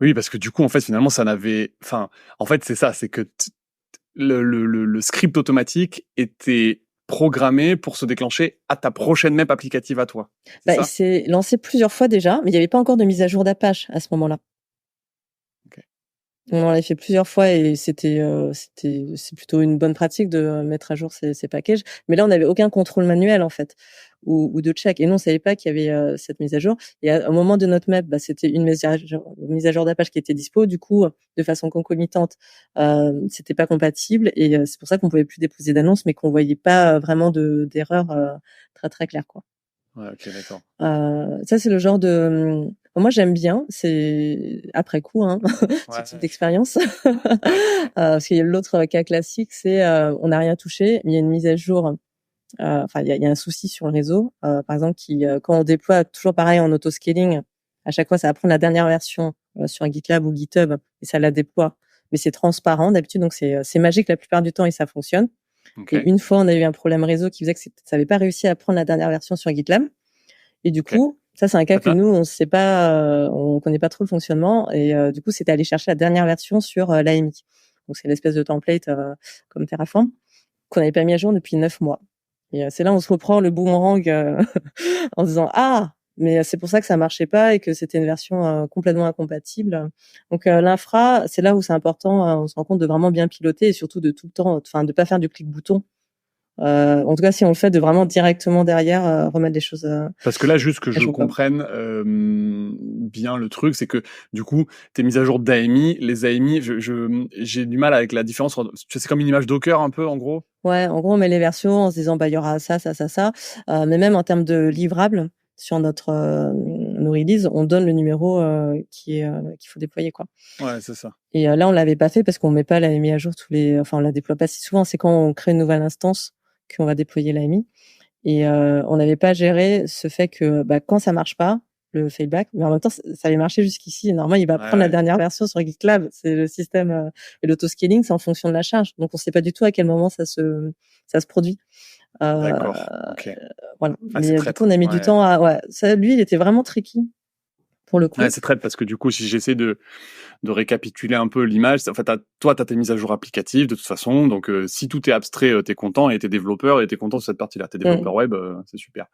Oui, parce que du coup, en fait, finalement, ça n'avait. Enfin, en fait, c'est ça, c'est que le script automatique était programmé pour se déclencher à ta prochaine map applicative à toi. C'est Il ça? s'est lancé plusieurs fois déjà, mais il n'y avait pas encore de mise à jour d'Apache à ce moment-là. Ok. On l'a fait plusieurs fois et c'est plutôt une bonne pratique de mettre à jour ces packages. Mais là, on n'avait aucun contrôle manuel en fait ou de check. Et nous, on savait pas qu'il y avait cette mise à jour. Et au moment de notre map, c'était une mise à jour d'Apache qui était dispo. Du coup, de façon concomitante, c'était pas compatible et c'est pour ça qu'on pouvait plus déposer d'annonces, mais qu'on voyait pas vraiment d'erreur très très claire quoi. Ouais, ok, d'accord. Ça, c'est le genre de. Moi, j'aime bien. C'est après coup, hein, ce type d'expérience. Parce qu'il y a l'autre cas classique, c'est on n'a rien touché, mais il y a une mise à jour. Enfin, il y a un souci sur le réseau, par exemple, qui quand on déploie toujours pareil en auto-scaling, à chaque fois, ça va prendre la dernière version sur GitLab ou GitHub et ça la déploie. Mais c'est transparent d'habitude, donc c'est magique la plupart du temps et ça fonctionne. Ok. Et une fois, on a eu un problème réseau qui faisait que ça n'avait pas réussi à prendre la dernière version sur GitLab. Et du coup, ça c'est un cas que nous on sait pas, on connaît pas trop le fonctionnement et du coup c'était aller chercher la dernière version sur l'AMI. Donc c'est l'espèce de template comme Terraform qu'on n'avait pas mis à jour depuis 9 mois. Et c'est là où on se reprend le boomerang en se disant ah mais c'est pour ça que ça marchait pas et que c'était une version complètement incompatible. Donc l'infra, c'est là où c'est important, on se rend compte de vraiment bien piloter et surtout de tout le temps, enfin de pas faire du clic bouton. En tout cas, si on le fait, de vraiment directement derrière remettre des choses. Parce que là, juste que je comprenne bien le truc, c'est que du coup, tes mises à jour d'AMI, les AMI, j'ai du mal avec la différence. C'est comme une image Docker un peu, en gros. Ouais, en gros, on met les versions en se disant bah il y aura ça. Mais même en termes de livrables sur notre nos releases, on donne le numéro qu'il faut déployer quoi. Ouais, c'est ça. Et là, on l'avait pas fait parce qu'on met pas l'AMI à jour on la déploie pas si souvent. C'est quand on crée une nouvelle instance qu'on va déployer l'AMI. Et on n'avait pas géré ce fait que quand ça marche pas, le failback, mais en même temps ça avait marché jusqu'ici. Et normalement, il va prendre la dernière version sur GitLab. C'est le système et l'autoscaling, c'est en fonction de la charge. Donc on sait pas du tout à quel moment ça se produit. D'accord. Ok. Voilà. Ah, mais du coup, on a mis du temps à. Ouais, ça, lui, il était vraiment tricky pour le coup. Ouais, c'est traite parce que du coup, si j'essaie de récapituler un peu l'image, en fait, toi, t'as tes mises à jour applicatives de toute façon. Donc, si tout est abstrait, t'es content et t'es développeur et t'es content de cette partie-là. T'es développeur web, c'est super.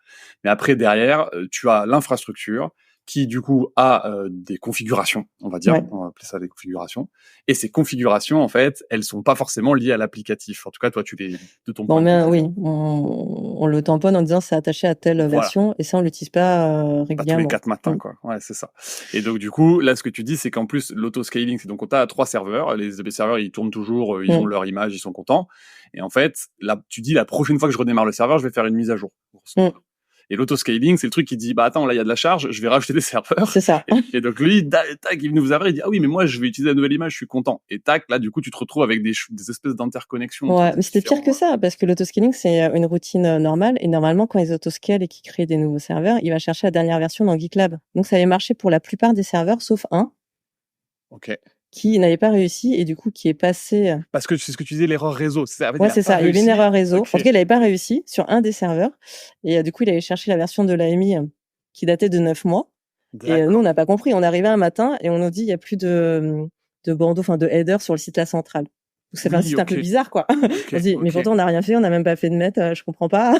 Mais après, derrière, tu as l'infrastructure qui, du coup, a des configurations, on va dire. Ouais. On va appeler ça des configurations. Et ces configurations, en fait, elles sont pas forcément liées à l'applicatif. En tout cas, toi, tu les de ton point de vue. Oui, on le tamponne en disant c'est attaché à telle version et ça, on l'utilise pas régulièrement. Pas tous les 4 matins, quoi. Ouais, c'est ça. Et donc, du coup, là, ce que tu dis, c'est qu'en plus, l'autoscaling, c'est donc on a 3 serveurs. Les serveurs, ils tournent toujours, ils ont leur image, ils sont contents. Et en fait, là, tu dis, la prochaine fois que je redémarre le serveur, je vais faire une mise à jour. Et l'autoscaling, c'est le truc qui dit, bah attends, là il y a de la charge, je vais rajouter des serveurs. C'est ça. Et donc lui, tac, il nous ouvre, il dit, ah oui, mais moi je vais utiliser la nouvelle image, je suis content. Et tac, là du coup, tu te retrouves avec des espèces d'interconnexions. Ouais, mais c'était pire que ça, parce que l'autoscaling, c'est une routine normale. Et normalement, quand ils autoscalent et qu'ils créent des nouveaux serveurs, il va chercher la dernière version dans GitLab. Donc ça avait marché pour la plupart des serveurs, sauf un. Ok. Qui n'avait pas réussi et du coup qui est passé. Parce que c'est ce que tu disais, l'erreur réseau. C'est ça. Il y avait une erreur réseau. En tout cas, il n'avait pas réussi sur un des serveurs. Et du coup, il allait chercher la version de l'AMI qui datait de 9 mois. D'accord. Et nous, on n'a pas compris. On est arrivé un matin et on nous dit il n'y a plus de bandeau, enfin de header sur le site La Centrale. Donc c'est un site un peu bizarre, quoi. On dit, mais pourtant, on n'a rien fait, on n'a même pas fait de net, je comprends pas.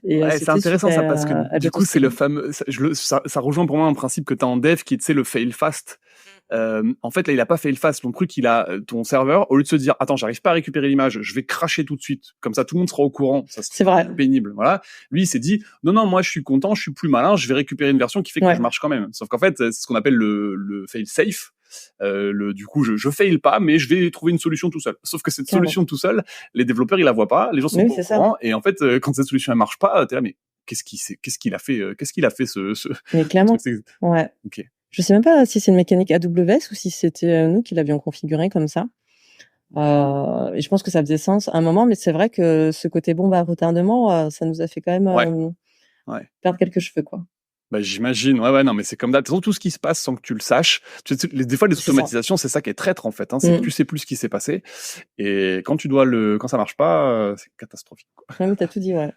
Et c'est intéressant ça, parce que du coup, c'est le fameux. Ça rejoint pour moi un principe que tu as en dev qui est, tu sais, le fail fast. En fait, là, il a pas fait le fast. Ton truc, ton serveur, au lieu de se dire, attends, j'arrive pas à récupérer l'image, je vais cracher tout de suite. Comme ça, tout le monde sera au courant. Ça, c'est vrai. Pénible. Voilà. Lui, il s'est dit, non, moi, je suis content, je suis plus malin, je vais récupérer une version qui fait que je marche quand même. Sauf qu'en fait, c'est ce qu'on appelle le fail safe. Du coup, je fail pas, mais je vais trouver une solution tout seul. Sauf que cette solution tout seul, les développeurs, ils la voient pas, les gens sont pas au courant. Et en fait, quand cette solution, elle marche pas, t'es là, mais qu'est-ce qu'il a fait ce... Mais clairement. Ouais. Ok. Je sais même pas si c'est une mécanique AWS ou si c'était nous qui l'avions configuré comme ça. Et je pense que ça faisait sens à un moment, mais c'est vrai que ce côté bombe à retardement, ça nous a fait quand même perdre quelques cheveux, quoi. Bah, j'imagine. Ouais, non, mais c'est comme d'hab. Tout ce qui se passe sans que tu le saches. Des fois, les automatisations, c'est ça qui est traître, en fait, hein. C'est que tu sais plus ce qui s'est passé. Et quand ça marche pas, c'est catastrophique, quoi. Ouais, mais t'as tout dit, ouais.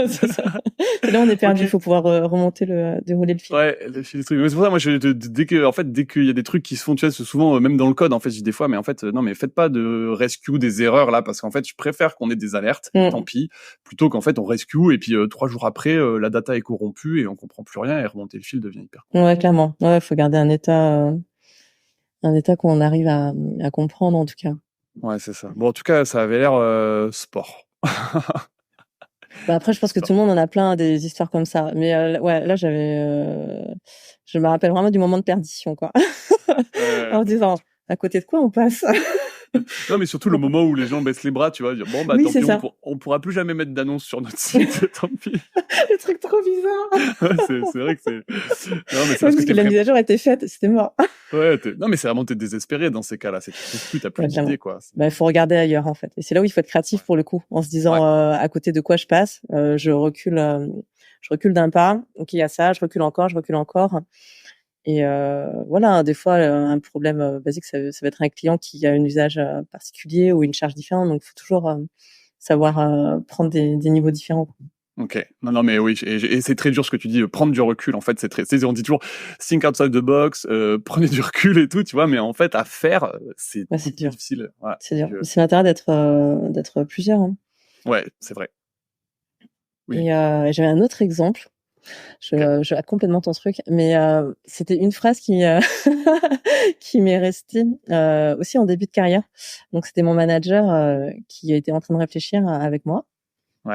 C'est ça. Et là, on est perdu. Il Ok. faut pouvoir remonter dérouler le fil. Ouais, le truc. Mais c'est pour ça, moi, dès qu'il y a des trucs qui se font, tu vois, c'est souvent, même dans le code, en fait, je dis des fois, mais en fait, non, mais faites pas de rescue des erreurs, là, parce qu'en fait, je préfère qu'on ait des alertes, et tant pis, plutôt qu'en fait, on rescue, et puis 3 jours après, la data est corrompue, et on comprend plus rien, et remonter le fil devient hyper. Ouais, clairement. Ouais, faut garder un état qu'on arrive à comprendre, en tout cas. Ouais, c'est ça. Bon, en tout cas, ça avait l'air sport. Bah après, je pense que tout le monde en a plein des histoires comme ça. Mais ouais, là, je me rappelle vraiment du moment de perdition, quoi. En me disant, à côté de quoi on passe? Non, mais surtout le moment où les gens baissent les bras, tu vois, dire bon, bah Oui, tant c'est pis, ça. on pourra plus jamais mettre d'annonce sur notre site, tant pis. Le truc trop bizarre. Ouais, c'est vrai que c'est. Non, mais c'est parce que la mise à jour était faite, c'était mort. Ouais, non, mais c'est vraiment t'es désespéré dans ces cas-là. C'est tu trouves plus, t'as plus d'idées, quoi. Bah, il faut regarder ailleurs, en fait. Et c'est là où il faut être créatif pour le coup, en se disant à côté de quoi je passe, je recule d'un pas. Ok, il y a ça, je recule encore. Et voilà, des fois, un problème basique, ça va être un client qui a un usage particulier ou une charge différente. Donc, il faut toujours savoir prendre des niveaux différents. Ok. Non, mais oui, et c'est très dur ce que tu dis, prendre du recul. En fait, on dit toujours think outside the box, prenez du recul et tout, tu vois. Mais en fait, à faire, c'est dur. difficile. Voilà. C'est dur. C'est l'intérêt d'être plusieurs. Hein. Ouais, c'est vrai. Oui. Et j'avais un autre exemple. Je hâte complètement ton truc, mais c'était une phrase qui qui m'est restée aussi en début de carrière. Donc c'était mon manager qui était en train de réfléchir avec moi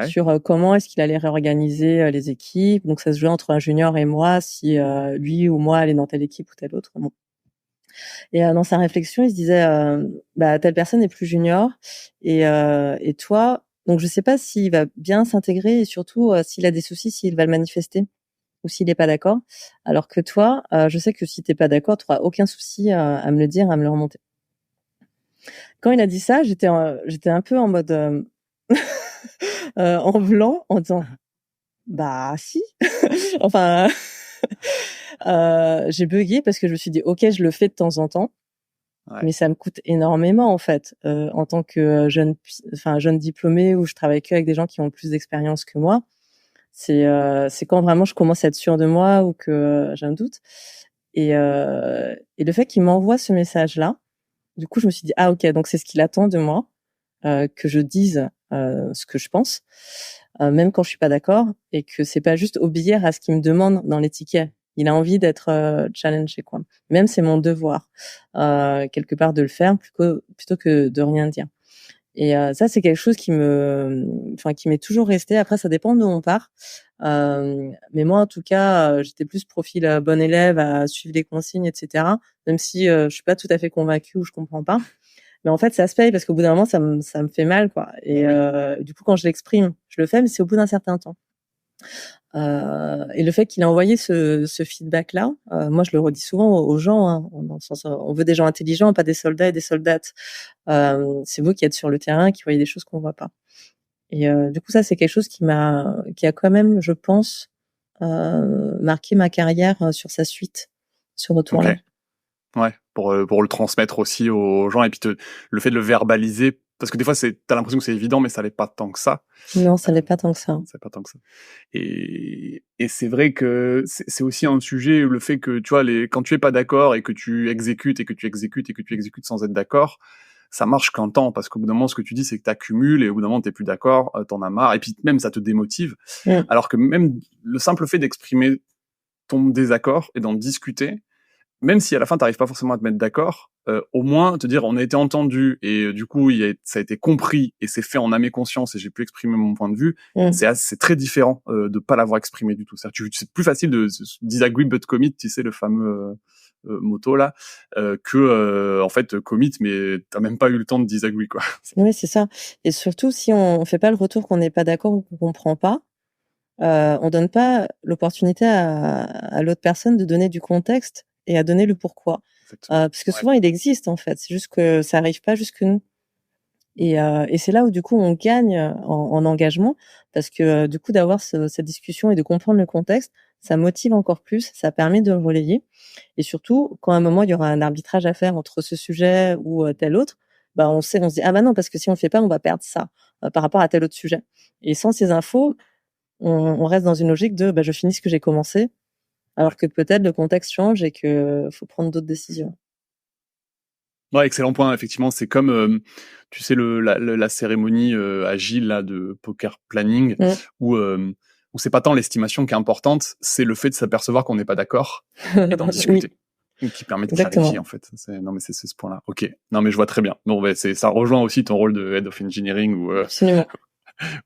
sur comment est-ce qu'il allait réorganiser les équipes. Donc ça se jouait entre un junior et moi, si lui ou moi allait dans telle équipe ou telle autre. Bon. Et dans sa réflexion, il se disait bah telle personne est plus junior et toi, donc je sais pas s'il va bien s'intégrer et surtout s'il a des soucis, s'il va le manifester ou s'il est pas d'accord. Alors que toi, je sais que si t'es pas d'accord, tu auras aucun souci à me le dire, à me le remonter. Quand il a dit ça, j'étais un peu en mode en blanc, en disant bah si. Enfin, j'ai bugué parce que je me suis dit ok, je le fais de temps en temps. Mais ça me coûte énormément en fait, en tant que jeune diplômé où je travaille que avec des gens qui ont plus d'expérience que moi. C'est quand vraiment je commence à être sûre de moi ou que j'ai un doute. Et le fait qu'il m'envoie ce message-là, du coup, je me suis dit ah ok, donc c'est ce qu'il attend de moi, que je dise ce que je pense, même quand je suis pas d'accord, et que c'est pas juste obéir à ce qu'il me demande dans les tickets. Il a envie d'être challengé, quoi. Même c'est mon devoir quelque part de le faire plutôt que de rien dire. Et ça, c'est quelque chose qui m'est toujours resté. Après, ça dépend d'où on part. Mais moi, en tout cas, j'étais plus profil bon élève à suivre les consignes, etc. Même si je suis pas tout à fait convaincue ou je comprends pas. Mais en fait, ça se paye parce qu'au bout d'un moment, ça me fait mal, quoi. Et du coup, quand je l'exprime, je le fais, mais c'est au bout d'un certain temps. Et le fait qu'il a envoyé ce feedback-là, moi je le redis souvent aux gens, hein, dans le sens, on veut des gens intelligents, pas des soldats et des soldates. C'est vous qui êtes sur le terrain, qui voyez des choses qu'on voit pas. Et du coup, ça c'est quelque chose qui a quand même, je pense, marqué ma carrière sur sa suite, ce retour-là. Okay. Ouais, pour le transmettre aussi aux gens et puis le fait de le verbaliser, parce que des fois t'as l'impression que c'est évident, mais ça l'est pas tant que ça. Non, ça l'est pas tant que ça. C'est pas tant que ça. Et c'est vrai que c'est aussi un sujet, le fait que, tu vois, quand tu es pas d'accord et que tu exécutes sans être d'accord, ça marche qu'un temps, parce qu'au bout d'un moment, ce que tu dis, c'est que t'accumules et au bout d'un moment, t'es plus d'accord, t'en as marre, et puis même ça te démotive. Alors que même le simple fait d'exprimer ton désaccord et d'en discuter, même si à la fin t'arrives pas forcément à te mettre d'accord, au moins te dire on a été entendu et du coup ça a été compris et c'est fait en âme et conscience et j'ai pu exprimer mon point de vue, c'est très différent de pas l'avoir exprimé du tout. C'est plus facile de disagree but commit, tu sais, le fameux motto là, que en fait commit mais t'as même pas eu le temps de disagree, quoi. Oui, c'est ça. Et surtout si on fait pas le retour qu'on n'est pas d'accord ou qu'on comprend pas, on donne pas l'opportunité à l'autre personne de donner du contexte et à donner le pourquoi. Parce que souvent il existe en fait, c'est juste que ça arrive pas jusque nous. Et c'est là où du coup on gagne en engagement parce que du coup d'avoir cette discussion et de comprendre le contexte, ça motive encore plus, ça permet de le relayer. Et surtout quand à un moment il y aura un arbitrage à faire entre ce sujet ou tel autre, bah on se dit ah bah non parce que si on le fait pas on va perdre ça par rapport à tel autre sujet. Et sans ces infos, on reste dans une logique de je finis ce que j'ai commencé, alors que peut-être le contexte change et que faut prendre d'autres décisions. Ouais, excellent point. Effectivement, c'est comme, tu sais, la cérémonie agile là, de poker planning, où c'est pas tant l'estimation qui est importante, c'est le fait de s'apercevoir qu'on n'est pas d'accord et d'en discuter. Oui. Qui permet de Exactement. clarifier, en fait. Non, mais c'est ce point-là. Ok. Non, mais je vois très bien. Bon, ça rejoint aussi ton rôle de Head of Engineering où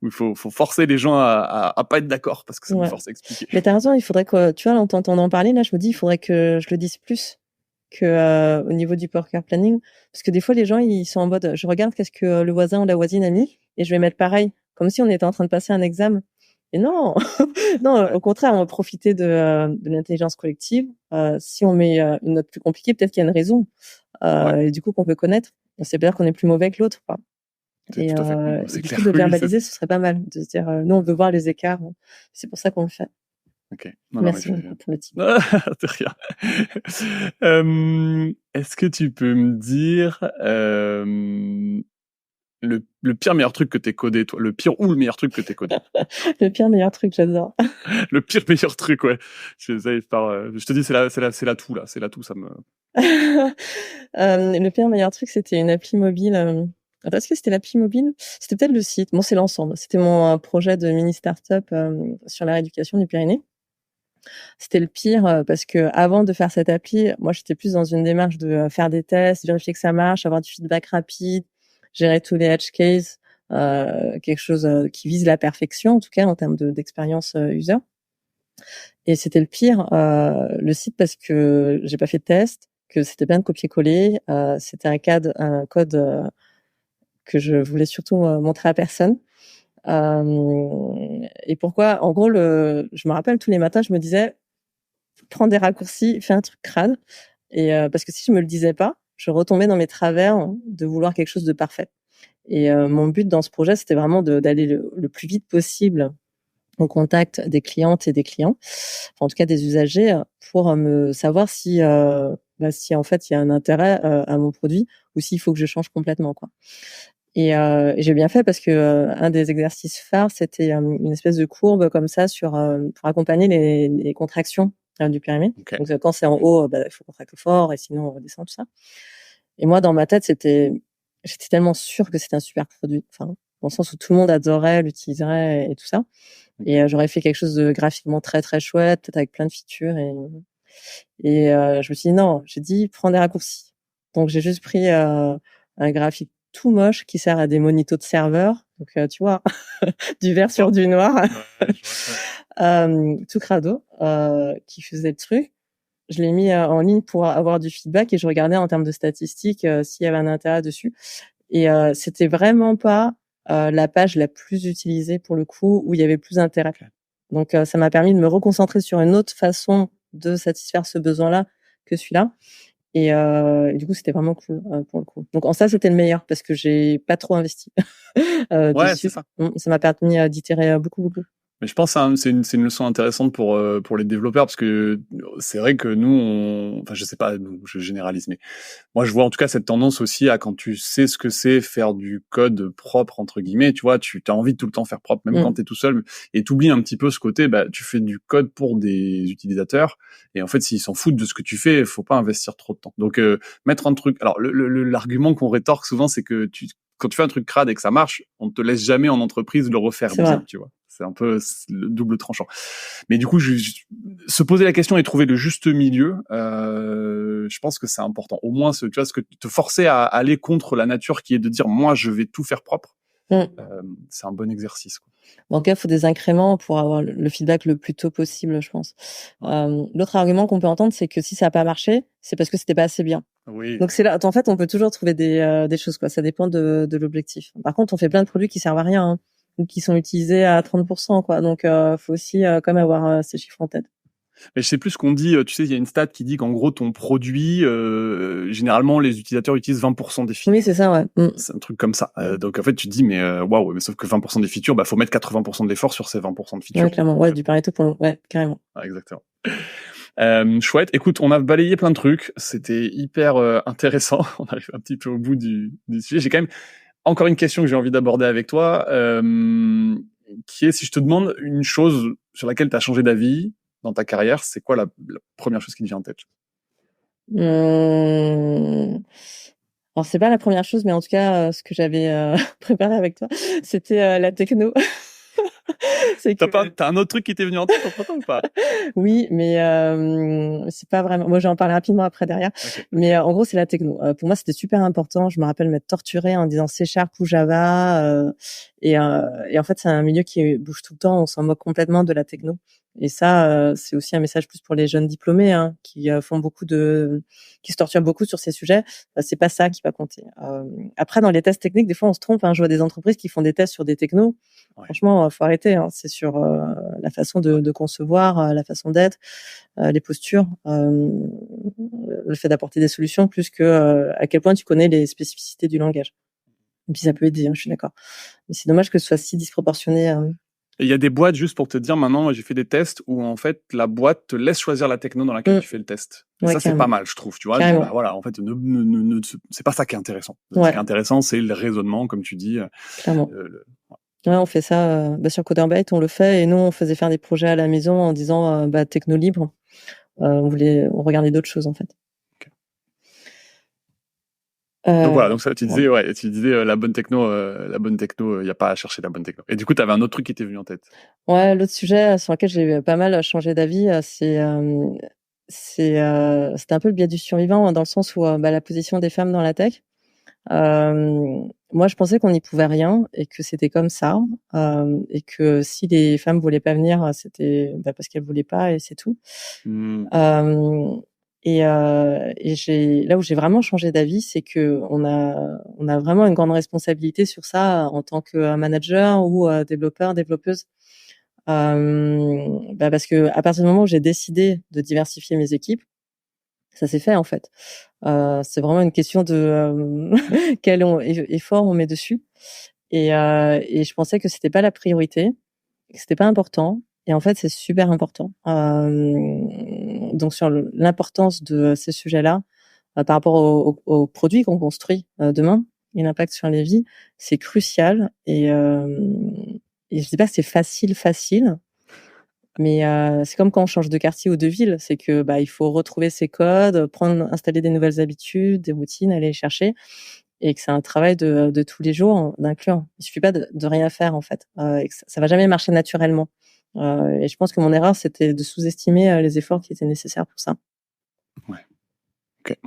il faut forcer les gens à pas être d'accord parce que ça nous force à expliquer. Mais t'as raison, il faudrait que, tu vois, en t'entendant parler, là, je me dis, il faudrait que je le dise plus que au niveau du poker planning, parce que des fois les gens ils sont en mode je regarde qu'est-ce que le voisin ou la voisine a mis et je vais mettre pareil, comme si on était en train de passer un examen. Et non, non, au contraire, on va profiter de l'intelligence collective. Si on met une note plus compliquée, peut-être qu'il y a une raison, et du coup qu'on peut connaître. C'est bien qu'on est plus mauvais que l'autre, quoi. Et du coup de verbaliser, ce serait pas mal, de se dire nous on veut voir les écarts. C'est pour ça qu'on le fait. Ok. Merci beaucoup pour le tip. De rien. Est-ce que tu peux me dire le pire meilleur truc que t'aies codé, toi, le pire ou le meilleur truc que t'aies codé? Le pire meilleur truc, j'adore. Le pire meilleur truc, ouais. Je te dis, c'est l'atout là, c'est l'atout, ça me. Le pire meilleur truc, c'était une appli mobile. Est-ce que c'était l'appli mobile? C'était peut-être le site. Bon, c'est l'ensemble. C'était mon projet de mini startup sur la rééducation du Pyrénées. C'était le pire parce que avant de faire cette appli, moi j'étais plus dans une démarche de faire des tests, vérifier que ça marche, avoir du feedback rapide, gérer tous les edge cases, quelque chose qui vise la perfection en tout cas en termes d'expérience user. Et c'était le pire le site parce que j'ai pas fait de test, que c'était plein de copier-coller, c'était un code que je voulais surtout montrer à personne. Et pourquoi? En gros, je me rappelle tous les matins, je me disais, prends des raccourcis, fais un truc crade. Et parce que si je me le disais pas, je retombais dans mes travers de vouloir quelque chose de parfait. Et mon but dans ce projet, c'était vraiment d'aller le plus vite possible au contact des clientes et des clients, enfin, en tout cas des usagers, pour me savoir si en fait il y a un intérêt à mon produit ou s'il faut que je change complètement, quoi. Et j'ai bien fait parce que un des exercices phares, c'était une espèce de courbe comme ça pour accompagner les contractions du périmètre. Okay. Donc quand c'est en haut, il faut contracter fort et sinon on redescend tout ça. Et moi dans ma tête, j'étais tellement sûre que c'était un super produit, enfin dans le sens où tout le monde adorait, l'utiliserait et tout ça. Et j'aurais fait quelque chose de graphiquement très très chouette, peut-être avec plein de features et je me suis dit non, j'ai dit prends des raccourcis. Donc j'ai juste pris un graphique tout moche qui sert à des monitos de serveur. Donc tu vois, du vert sur du noir, tout crado, qui faisait le truc. Je l'ai mis en ligne pour avoir du feedback et je regardais en termes de statistiques s'il y avait un intérêt dessus. Et c'était vraiment pas la page la plus utilisée pour le coup où il y avait plus d'intérêt. Donc ça m'a permis de me reconcentrer sur une autre façon de satisfaire ce besoin-là que celui-là. Et du coup, c'était vraiment cool pour le coup. Donc en ça, c'était le meilleur parce que j'ai pas trop investi dessus. Ça m'a permis d'itérer beaucoup. Mais je pense que c'est une leçon intéressante pour les développeurs parce que c'est vrai que nous, enfin je sais pas, je généralise, mais moi je vois en tout cas cette tendance aussi à quand tu sais ce que c'est faire du code propre entre guillemets, tu vois, tu as envie de tout le temps faire propre, même quand t'es tout seul, et t'oublies un petit peu ce côté, tu fais du code pour des utilisateurs et en fait s'ils s'en foutent de ce que tu fais, faut pas investir trop de temps. Donc mettre un truc, alors l'argument qu'on rétorque souvent c'est que quand tu fais un truc crade et que ça marche, on te laisse jamais en entreprise le refaire bien, tu vois. C'est un peu le double tranchant. Mais du coup, se poser la question et trouver le juste milieu, je pense que c'est important. Au moins, tu vois, te forcer à aller contre la nature qui est de dire, moi, je vais tout faire propre. C'est un bon exercice, quoi. En tout cas, il faut des incréments pour avoir le feedback le plus tôt possible, je pense. L'autre argument qu'on peut entendre, c'est que si ça n'a pas marché, c'est parce que c'était pas assez bien. Oui. Donc c'est là, en fait, on peut toujours trouver des choses, quoi. Ça dépend de l'objectif. Par contre, on fait plein de produits qui servent à rien, ou qui sont utilisés à 30%, quoi. Donc, faut aussi quand même avoir ces chiffres en tête. Mais je sais plus ce qu'on dit, tu sais, il y a une stat qui dit qu'en gros, ton produit, généralement, les utilisateurs utilisent 20% des features. Oui, c'est ça, ouais. C'est un truc comme ça. Donc, en fait, tu te dis, mais waouh, mais sauf que 20% des features, faut mettre 80% de l'effort sur ces 20% de features. Ouais, clairement. Ouais, du Pareto carrément. Ah, exactement. Chouette. Écoute, on a balayé plein de trucs. C'était hyper intéressant. On arrive un petit peu au bout du sujet. J'ai quand même encore une question que j'ai envie d'aborder avec toi. qui est, si je te demande une chose sur laquelle tu as changé d'avis dans ta carrière, c'est quoi la première chose qui te vient en tête? Alors c'est pas la première chose, mais en tout cas, ce que j'avais préparé avec toi, c'était la techno. C'est que T'as un autre truc qui t'est venu en tête entre-temps ou pas? oui, mais c'est pas vraiment. Moi, j'en parle rapidement après derrière. Ok. Mais en gros, c'est la techno. Pour moi, c'était super important. Je me rappelle m'être torturée en disant C# ou Java. Et en fait, c'est un milieu qui bouge tout le temps. On s'en moque complètement de la techno. Et ça, c'est aussi un message plus pour les jeunes diplômés qui qui se torturent beaucoup sur ces sujets. C'est pas ça qui va compter. Après, dans les tests techniques, des fois, on se trompe. Je vois des entreprises qui font des tests sur des technos. Ouais. Franchement, faut arrêter. C'est sur la façon de concevoir, la façon d'être, les postures, le fait d'apporter des solutions, plus que à quel point tu connais les spécificités du langage. Et puis ça peut aider, je suis d'accord. Mais c'est dommage que ce soit si disproportionné. Et il y a des boîtes, juste pour te dire, maintenant, j'ai fait des tests où, en fait, la boîte te laisse choisir la techno dans laquelle tu fais le test. Et Ouais, ça, c'est carrément. pas mal, je trouve, tu vois. Carrément. Bah, voilà, en fait, c'est pas ça qui est intéressant. Ce Ouais. qui est intéressant, c'est le raisonnement, comme tu dis. Clairement. Ouais, on fait ça sur Coderbyte, on le fait, et nous, on faisait faire des projets à la maison en disant techno libre. On regardait d'autres choses, en fait. Donc voilà, donc ça, tu disais, la bonne techno, il y a pas à chercher la bonne techno. Et du coup, tu avais un autre truc qui t'est venu en tête. Ouais, l'autre sujet sur lequel j'ai pas mal changé d'avis, c'était un peu le biais du survivant, dans le sens où la position des femmes dans la tech. Moi, je pensais qu'on n'y pouvait rien et que c'était comme ça, et que si les femmes voulaient pas venir, c'était parce qu'elles voulaient pas, et c'est tout. Et là où j'ai vraiment changé d'avis, c'est que on a vraiment une grande responsabilité sur ça en tant que manager ou développeur, développeuse. Parce que à partir du moment où j'ai décidé de diversifier mes équipes, ça s'est fait en fait. C'est vraiment une question de quel effort on met dessus. Et je pensais que c'était pas la priorité, que c'était pas important. Et en fait, c'est super important. Donc sur l'importance de ces sujets-là par rapport aux produits qu'on construit demain et l'impact sur les vies, c'est crucial. Et je dis pas que c'est facile, mais c'est comme quand on change de quartier ou de ville, c'est que il faut retrouver ses codes, installer des nouvelles habitudes, des routines, aller les chercher, et que c'est un travail de tous les jours d'inclure. Il suffit pas de rien faire en fait, et que ça va jamais marcher naturellement. Et je pense que mon erreur, c'était de sous-estimer les efforts qui étaient nécessaires pour ça. Ouais. Ok.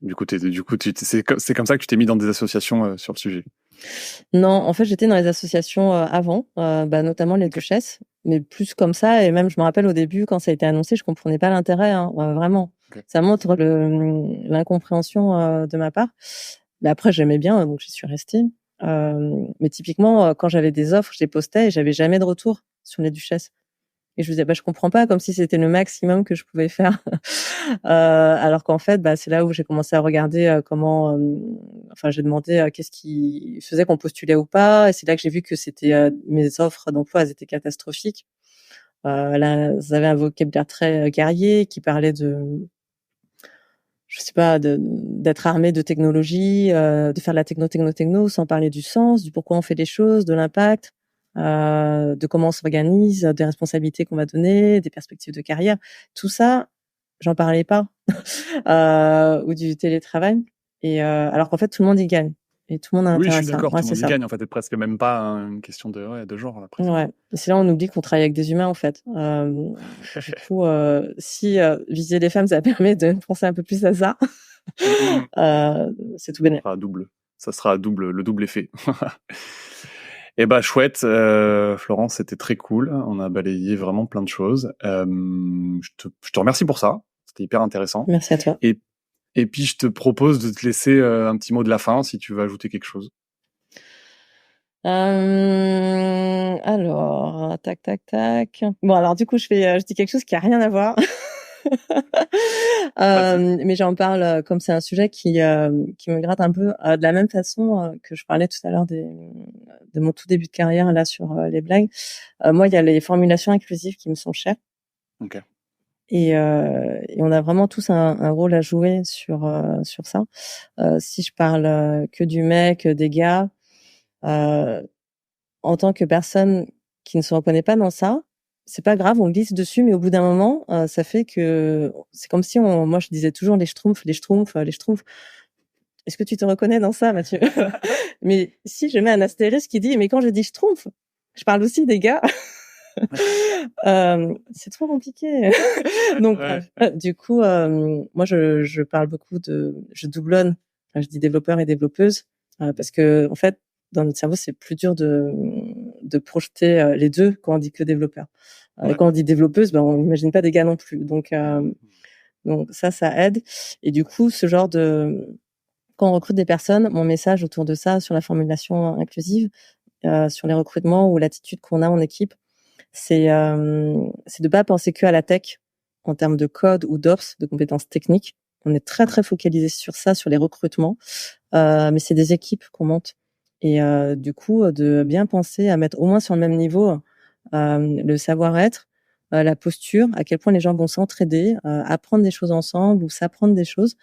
Du coup, c'est comme ça que tu t'es mis dans des associations sur le sujet. Non, en fait, j'étais dans les associations avant, notamment les Duchesses, mais plus comme ça. Et même, je me rappelle au début, quand ça a été annoncé, je comprenais pas l'intérêt, vraiment. Okay. Ça montre l'incompréhension de ma part. Mais après, j'aimais bien, donc j'y suis restée. Mais typiquement, quand j'avais des offres, je les postais et j'avais jamais de retour sur les Duchesses. Et je me disais, je comprends pas, comme si c'était le maximum que je pouvais faire. Alors qu'en fait, c'est là où j'ai commencé à regarder comment, j'ai demandé qu'est-ce qui faisait qu'on postulait ou pas. Et c'est là que j'ai vu que c'était mes offres d'emploi, elles étaient catastrophiques. Elles avaient un vocabulaire très guerrier qui parlait d'être armé de technologie, de faire de la techno, sans parler du sens, du pourquoi on fait les choses, de l'impact. De comment on s'organise, des responsabilités qu'on va donner, des perspectives de carrière. Tout ça, j'en parlais pas. Ou du télétravail. Et alors qu'en fait, tout le monde y gagne. Et tout le monde a intérêt à ça. Oui, je suis d'accord, tout le monde y gagne. En fait, c'est presque même pas une question de genre. Là, ouais. Et c'est là où on oublie qu'on travaille avec des humains, en fait. Du coup, si viser les femmes, ça permet de penser un peu plus à ça, c'est tout bénéfique. Ça sera le double effet. Eh chouette, Florence, c'était très cool. On a balayé vraiment plein de choses. Je te remercie pour ça. C'était hyper intéressant. Merci à toi. Et puis, je te propose de te laisser un petit mot de la fin, si tu veux ajouter quelque chose. Alors, tac. Bon, alors du coup, je dis quelque chose qui a rien à voir. Mais j'en parle comme c'est un sujet qui me gratte un peu, de la même façon que je parlais tout à l'heure de mon tout début de carrière là sur les blagues. Moi, il y a les formulations inclusives qui me sont chères. Okay. Et on a vraiment tous un rôle à jouer sur ça. Si je parle que du mec, des gars, en tant que personne qui ne se reconnaît pas dans ça, c'est pas grave, on glisse dessus, mais au bout d'un moment, ça fait que c'est comme si moi je disais toujours les schtroumpfs, les schtroumpfs, les schtroumpfs. Est-ce que tu te reconnais dans ça, Mathieu? Mais si je mets un astérisque qui dit, mais quand je dis schtroumpf, je parle aussi des gars. C'est trop compliqué. Donc, du coup, moi, je parle beaucoup je doublonne. Je dis développeur et développeuse parce que, en fait, dans notre cerveau, c'est plus dur de projeter les deux quand on dit que développeur. Quand on dit développeuse, on n'imagine pas des gars non plus. Donc ça aide. Et du coup, quand on recrute des personnes, mon message autour de ça, sur la formulation inclusive, sur les recrutements ou l'attitude qu'on a en équipe, c'est de pas penser que à la tech en termes de code ou d'ops, de compétences techniques. On est très très focalisé sur ça, sur les recrutements, mais c'est des équipes qu'on monte. Et du coup, de bien penser à mettre au moins sur le même niveau le savoir-être, la posture, à quel point les gens vont s'entraider, apprendre des choses ensemble ou s'apprendre des choses.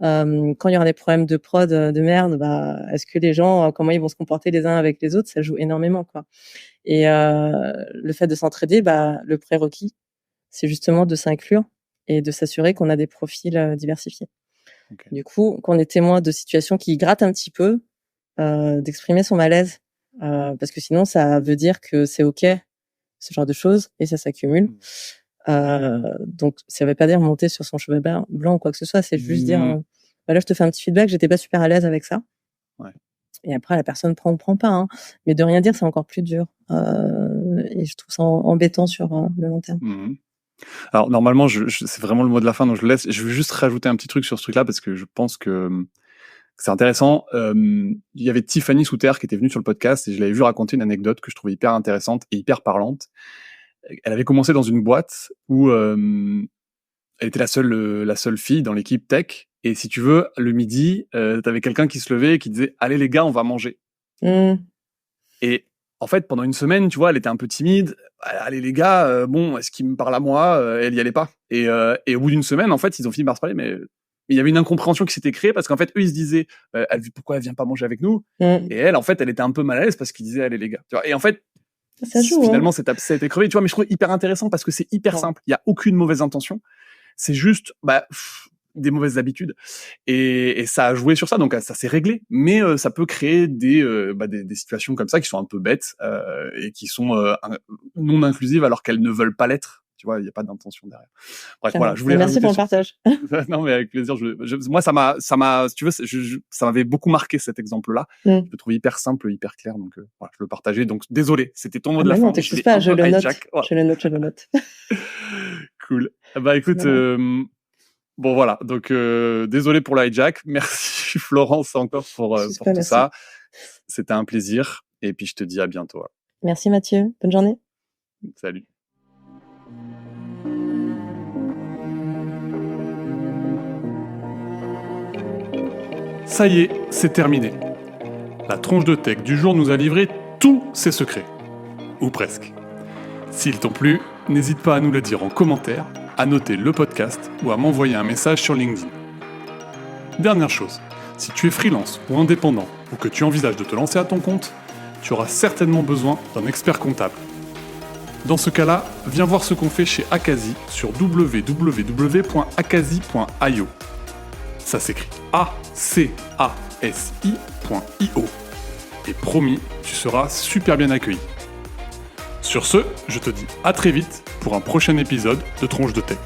Quand il y aura des problèmes de prod de merde, est-ce que les gens, comment ils vont se comporter les uns avec les autres, ça joue énormément, quoi. Et le fait de s'entraider, le prérequis, c'est justement de s'inclure et de s'assurer qu'on a des profils diversifiés. Okay. Du coup, qu'on est témoin de situations qui grattent un petit peu, d'exprimer son malaise, parce que sinon, ça veut dire que c'est OK, ce genre de choses, et ça s'accumule. Donc, ça veut pas dire monter sur son cheval blanc ou quoi que ce soit, c'est juste dire, là, je te fais un petit feedback, j'étais pas super à l'aise avec ça. Ouais. Et après, la personne prend ou prend pas, hein. Mais de rien dire, c'est encore plus dur. Et je trouve ça embêtant sur le long terme. Alors, normalement, c'est vraiment le mot de la fin, donc je laisse. Je veux juste rajouter un petit truc sur ce truc-là, parce que je pense que c'est intéressant. Il y avait Tiffany Souter qui était venue sur le podcast, et je l'avais vu raconter une anecdote que je trouvais hyper intéressante et hyper parlante. Elle avait commencé dans une boîte où elle était la seule fille dans l'équipe tech. Et si tu veux, le midi, t'avais quelqu'un qui se levait et qui disait « Allez les gars, on va manger ». Et en fait, pendant une semaine, tu vois, elle était un peu timide. « Allez les gars, est-ce qu'il me parle à moi ?» Elle y allait pas. Et au bout d'une semaine, en fait, ils ont fini par se parler, mais il y avait une incompréhension qui s'était créée parce qu'en fait, eux, ils se disaient « Pourquoi elle vient pas manger avec nous ?» Et elle, en fait, elle était un peu mal à l'aise parce qu'ils disaient « Allez les gars ». Tu vois, et en fait, ça joue, finalement, ça a été crevé. Tu vois, mais je trouve hyper intéressant parce que c'est hyper simple. Il y a aucune mauvaise intention. C'est juste, des mauvaises habitudes, et ça a joué sur ça, donc ça s'est réglé, mais ça peut créer des situations comme ça qui sont un peu bêtes et qui sont non inclusives alors qu'elles ne veulent pas l'être, tu vois, il y a pas d'intention derrière. Bref, voilà, je voulais merci pour le partage. Non, mais avec plaisir. Moi, ça m'a, si tu veux, ça m'avait beaucoup marqué cet exemple-là. Je le trouve hyper simple, hyper clair, donc voilà, je le partageais. Donc désolé, c'était ton mot de la fin. Non, t'excuses pas, je le note. Cool. Écoute. Bon voilà, donc désolé pour le hijack, merci Florence encore pour tout ça, c'était un plaisir, et puis je te dis à bientôt. Merci Mathieu, bonne journée. Salut. Ça y est, c'est terminé. La tronche de tech du jour nous a livré tous ses secrets, ou presque. S'ils t'ont plu, n'hésite pas à nous le dire en commentaire, à noter le podcast ou à m'envoyer un message sur LinkedIn. Dernière chose, si tu es freelance ou indépendant ou que tu envisages de te lancer à ton compte, tu auras certainement besoin d'un expert comptable. Dans ce cas-là, viens voir ce qu'on fait chez Akazi sur www.akazi.io. Ça s'écrit ACASI.io. Et promis, tu seras super bien accueilli. Sur ce, je te dis à très vite pour un prochain épisode de Tronche de Tech.